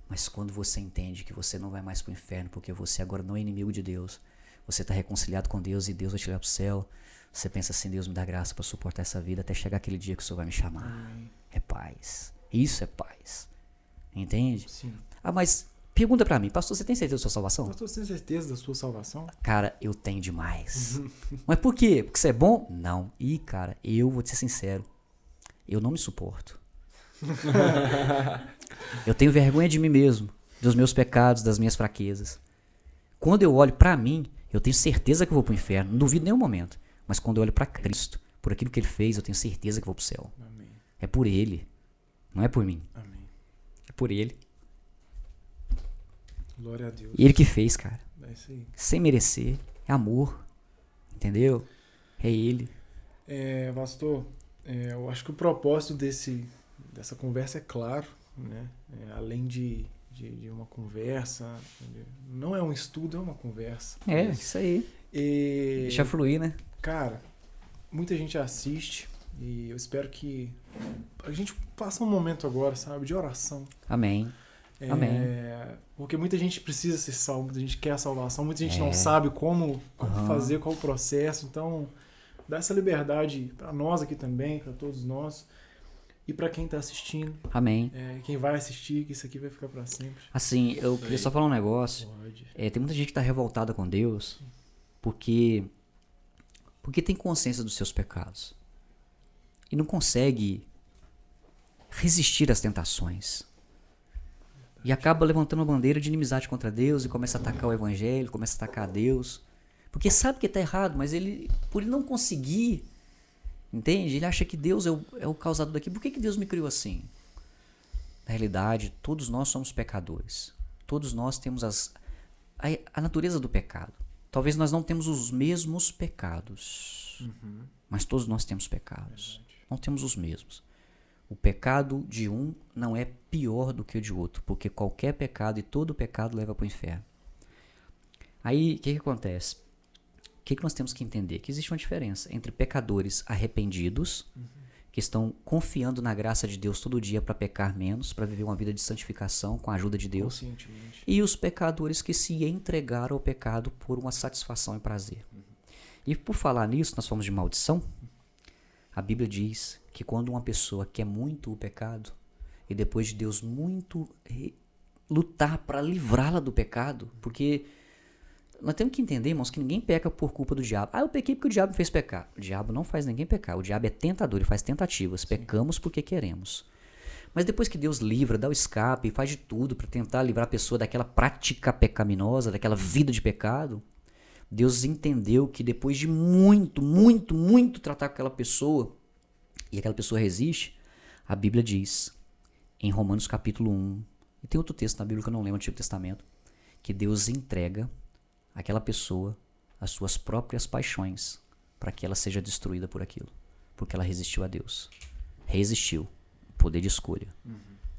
Mas quando você entende que você não vai mais pro inferno, porque você agora não é inimigo de Deus, você está reconciliado com Deus e Deus vai te levar pro céu, você pensa assim, Deus me dá graça para suportar essa vida até chegar aquele dia que o Senhor vai me chamar.
Amém.
É paz. Isso é paz. Entende?
Sim.
Mas pergunta pra mim, pastor, você tem certeza da sua salvação?
Pastor, você tem certeza da sua salvação?
Cara, eu tenho demais. Mas por quê? Porque você é bom? Não. Cara, eu vou te ser sincero. Eu não me suporto. Eu tenho vergonha de mim mesmo, dos meus pecados, das minhas fraquezas. Quando eu olho pra mim, eu tenho certeza que eu vou pro inferno. Não duvido em nenhum momento. Mas quando eu olho pra Cristo, por aquilo que ele fez, eu tenho certeza que eu vou pro céu.
Amém.
É por ele. Não é por mim.
Amém.
É por ele.
Glória a Deus.
E ele que fez, cara.
É isso aí.
Sem merecer. É amor. Entendeu? É ele.
Pastor, eu acho que o propósito dessa conversa é claro, né? Além de uma conversa, não é um estudo, é uma conversa.
Isso aí.
E,
Deixa fluir, né?
cara, muita gente assiste e eu espero que a gente passe um momento agora, sabe, de oração.
Amém. Amém.
Porque muita gente precisa ser salvo, muita gente quer a salvação, muita gente não sabe como fazer, qual o processo. Então, dá essa liberdade para nós aqui também, para todos nós e para quem está assistindo,
Amém.
quem vai assistir, que isso aqui vai ficar para sempre.
Assim, eu queria só falar um negócio.
Pode.
Tem muita gente que tá revoltada com Deus porque tem consciência dos seus pecados e não consegue resistir às tentações. E acaba levantando a bandeira de inimizade contra Deus e começa a atacar o evangelho, começa a atacar a Deus. Porque sabe que está errado, mas por ele não conseguir, entende? Ele acha que Deus é o causador daquilo. Por que Deus me criou assim? Na realidade, todos nós somos pecadores. Todos nós temos a natureza do pecado. Talvez nós não temos os mesmos pecados, mas todos nós temos pecados. Não temos os mesmos. O pecado de um não é pior do que o de outro, porque qualquer pecado e todo pecado leva para o inferno. Aí, o que acontece? O que nós temos que entender? Que existe uma diferença entre pecadores arrependidos, que estão confiando na graça de Deus todo dia para pecar menos, para viver uma vida de santificação com a ajuda de Deus,
Conscientemente.
e os pecadores que se entregaram ao pecado por uma satisfação e prazer. E por falar nisso, nós falamos de maldição. A Bíblia diz que quando uma pessoa quer muito o pecado e depois de Deus muito lutar para livrá-la do pecado, porque nós temos que entender, irmãos, que ninguém peca por culpa do diabo. Eu pequei porque o diabo me fez pecar. O diabo não faz ninguém pecar. O diabo é tentador, ele faz tentativas. Sim. Pecamos porque queremos. Mas depois que Deus livra, dá o escape, faz de tudo para tentar livrar a pessoa daquela prática pecaminosa, daquela vida de pecado, Deus entendeu que depois de muito, muito, muito tratar com aquela pessoa, e aquela pessoa resiste, a Bíblia diz, em Romanos capítulo 1, e tem outro texto na Bíblia que eu não lembro, no Antigo Testamento, que Deus entrega aquela pessoa às suas próprias paixões para que ela seja destruída por aquilo, porque ela resistiu a Deus. Resistiu. Poder de escolha.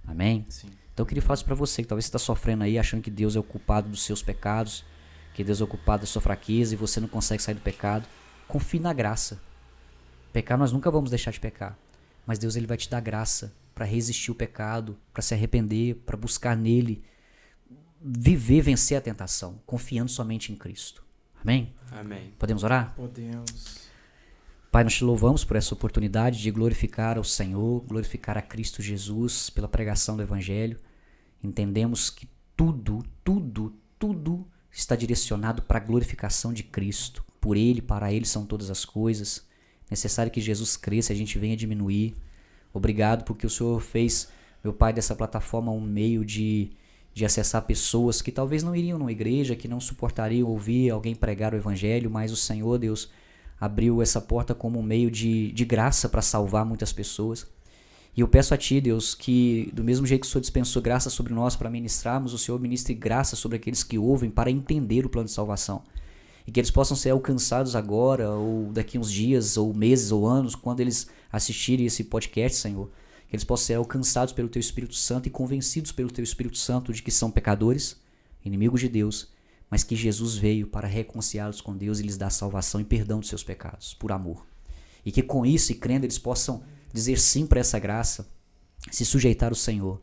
Amém?
Sim.
Então eu queria falar isso para você, que talvez você está sofrendo aí, achando que Deus é o culpado dos seus pecados, que Deus é o culpado da sua fraqueza e você não consegue sair do pecado. Confie na graça. Pecar nós nunca vamos deixar de pecar, mas Deus ele vai te dar graça para resistir o pecado, para se arrepender, para buscar nele, viver, vencer a tentação, confiando somente em Cristo. Amém?
Amém.
Podemos orar?
Podemos.
Pai, nós te louvamos por essa oportunidade de glorificar ao Senhor, glorificar a Cristo Jesus pela pregação do Evangelho. Entendemos que tudo está direcionado para a glorificação de Cristo, por Ele, para Ele são todas as coisas. Necessário que Jesus cresça e a gente venha diminuir. Obrigado porque o Senhor fez, meu Pai, dessa plataforma um meio de acessar pessoas que talvez não iriam numa igreja, que não suportariam ouvir alguém pregar o Evangelho, mas o Senhor, Deus, abriu essa porta como um meio de graça para salvar muitas pessoas. E eu peço a Ti, Deus, que do mesmo jeito que o Senhor dispensou graça sobre nós para ministrarmos, o Senhor ministre graça sobre aqueles que ouvem para entender o plano de salvação. E que eles possam ser alcançados agora, ou daqui uns dias, ou meses, ou anos, quando eles assistirem esse podcast, Senhor. Que eles possam ser alcançados pelo Teu Espírito Santo e convencidos pelo Teu Espírito Santo de que são pecadores, inimigos de Deus, mas que Jesus veio para reconciliá-los com Deus e lhes dar salvação e perdão dos seus pecados, por amor. E que com isso, e crendo, eles possam dizer sim para essa graça, se sujeitar ao Senhor,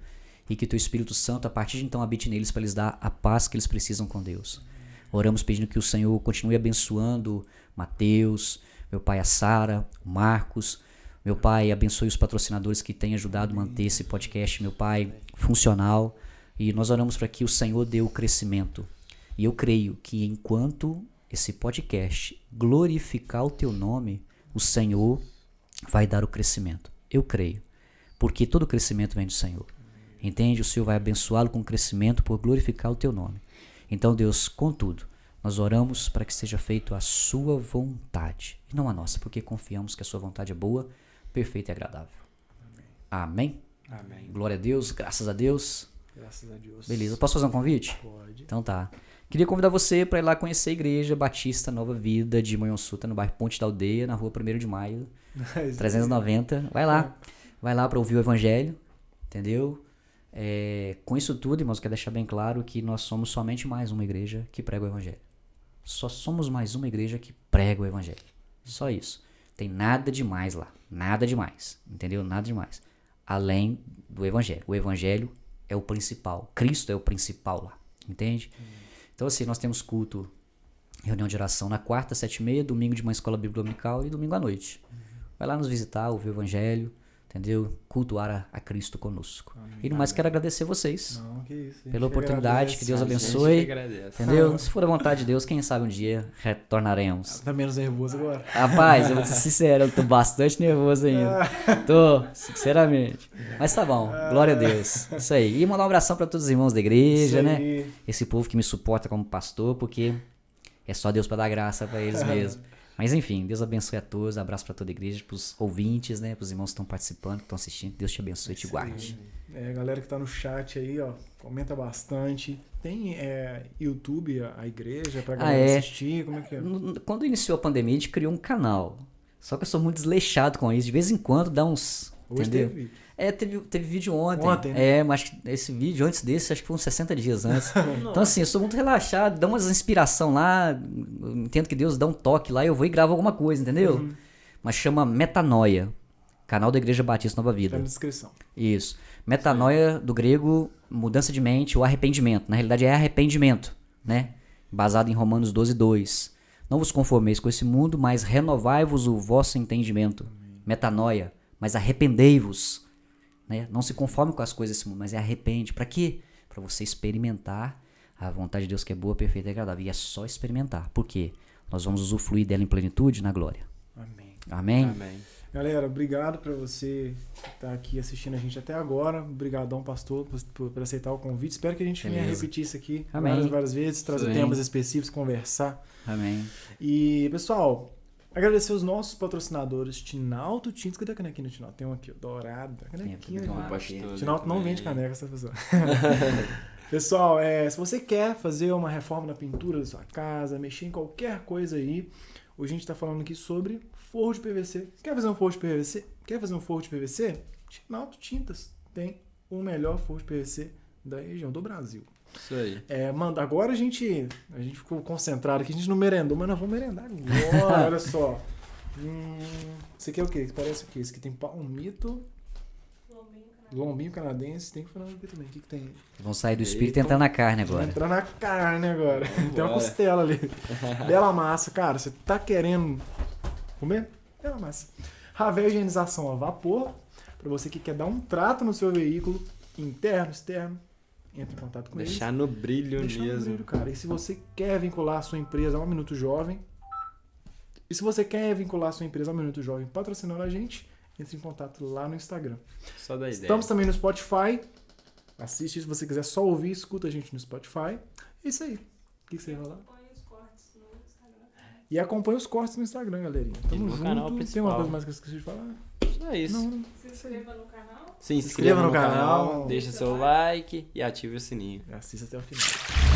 e que o Teu Espírito Santo, a partir de então, habite neles para lhes dar a paz que eles precisam com Deus. Oramos pedindo que o Senhor continue abençoando Mateus, meu pai, a Sara, o Marcos. Meu Pai, abençoe os patrocinadores que têm ajudado a manter esse podcast, meu Pai, funcional. E nós oramos para que o Senhor dê o crescimento. E eu creio que enquanto esse podcast glorificar o Teu nome, o Senhor vai dar o crescimento. Eu creio. Porque todo crescimento vem do Senhor. Entende? O Senhor vai abençoá-lo com crescimento por glorificar o Teu nome. Então, Deus, contudo, nós oramos para que seja feito a Sua vontade e não a nossa, porque confiamos que a Sua vontade é boa, perfeita e agradável. Amém?
Amém.
Glória a Deus, graças a Deus.
Graças a Deus.
Beleza, posso fazer um convite?
Pode.
Então tá. Queria convidar você para ir lá conhecer a Igreja Batista Nova Vida de Monhonçuta, no bairro Ponte da Aldeia, na rua 1º de Maio, 390. Vai lá para ouvir o Evangelho, entendeu? Com isso tudo, irmãos, quero deixar bem claro que nós somos somente mais uma igreja que prega o Evangelho. Só somos mais uma igreja que prega o Evangelho. Só isso. Tem nada demais lá. Nada demais. Entendeu? Nada demais. Além do Evangelho. O Evangelho é o principal. Cristo é o principal lá. Entende? Então, assim, nós temos culto, reunião de oração na quarta, 7h30, domingo de uma escola bíblica dominical e domingo à noite. Vai lá nos visitar, ouvir o Evangelho. Entendeu? Cultuar a Cristo conosco.
Amém.
E no mais, quero agradecer vocês
Não, que isso. A gente
pela oportunidade. Que Deus
A gente
abençoe.
que agradece.
Entendeu? Se for a vontade de Deus, quem sabe um dia retornaremos.
Tá menos nervoso agora.
Rapaz, eu vou ser sincero, eu tô bastante nervoso ainda. Tô, sinceramente. Mas tá bom, glória a Deus. Isso aí. E mandar um abração pra todos os irmãos da igreja,
Isso
né?
aí.
Esse povo que me suporta como pastor, porque é só Deus pra dar graça pra eles mesmo. Mas enfim, Deus abençoe a todos, abraço pra toda a igreja, pros ouvintes, né? Pros irmãos que estão participando, que estão assistindo. Deus te abençoe e te guarde.
Galera que tá no chat aí, ó, comenta bastante. Tem YouTube, a igreja, pra galera assistir, como é que é?
Quando iniciou a pandemia, a gente criou um canal. Só que eu sou muito desleixado com isso. De vez em quando dá uns...
Hoje
entendeu?
teve vídeo.
Teve vídeo ontem.
Né?
Mas esse vídeo antes desse, acho que foi uns 60 dias antes. Então assim, eu sou muito relaxado, dá umas inspiração lá, eu entendo que Deus dá um toque lá, eu vou e gravo alguma coisa, entendeu? Mas chama Metanoia, canal da Igreja Batista Nova Vida.
Tá na descrição.
Isso. Metanoia, do grego, mudança de mente ou arrependimento. Na realidade é arrependimento, né? Baseado em Romanos 12:2. Não vos conformeis com esse mundo, mas renovai-vos o vosso entendimento. Metanoia, mas arrependei-vos. Né? Não se conforme com as coisas desse mundo, mas arrepende. Para quê? Para você experimentar a vontade de Deus que é boa, perfeita e agradável. E é só experimentar. Por quê? Nós vamos usufruir dela em plenitude na glória.
Amém.
Amém?
Amém.
Galera, obrigado pra você que tá aqui assistindo a gente até agora. Obrigadão, pastor, por aceitar o convite. Espero que a gente venha repetir isso aqui
Amém.
várias vezes, trazer
Sim.
temas específicos, conversar.
Amém.
E, pessoal, agradecer os nossos patrocinadores, Tinalto Tintas. Cadê a canequinha do Tinalto? Tem um aqui, ó, dourado. Canequinha.
Tem
Um
uma
pastor
Tinalto não
também.
vende caneca, essa pessoa. Pessoal, se você quer fazer uma reforma na pintura da sua casa, mexer em qualquer coisa aí, hoje a gente está falando aqui sobre forro de PVC. Quer fazer um forro de PVC? Quer fazer um forro de PVC? Tinalto Tintas tem o melhor forro de PVC da região do Brasil.
Isso aí.
Agora a gente ficou concentrado aqui, a gente não merendou, mas nós vamos merendar agora, olha só. Isso aqui é o quê? Parece o quê? Isso aqui tem palmito, lombinho canadense, tem frango aqui também. O que tem?
Vão sair do espírito e entrar na carne
Vai
agora.
entrar na carne agora. Tem uma
Bora.
costela ali. Bela massa, cara. Você tá querendo comer? Bela massa. Ravel higienização a vapor. Pra você que quer dar um trato no seu veículo, interno, externo, entre em contato com
Deixar no brilho
eles. Deixa no
mesmo.
brilho, cara. E se você quer vincular a sua empresa a 1 Minuto Jovem, E se você quer vincular sua empresa ao Minuto Jovem patrocinando a gente, entre em contato lá no Instagram.
Só da ideia.
Estamos também no Spotify. Assiste se você quiser só ouvir, escuta a gente no Spotify. É isso aí. O que você ia falar?
Acompanhe os cortes no Instagram.
E acompanha os cortes no Instagram, galerinha. Tamo
no canal
junto. Tem
principal.
uma coisa mais que eu esqueci de falar?
Só isso.
Não.
Se inscreva no canal.
Se inscreva no canal,
canal.
deixa seu like e ative o sininho.
Assista até o final.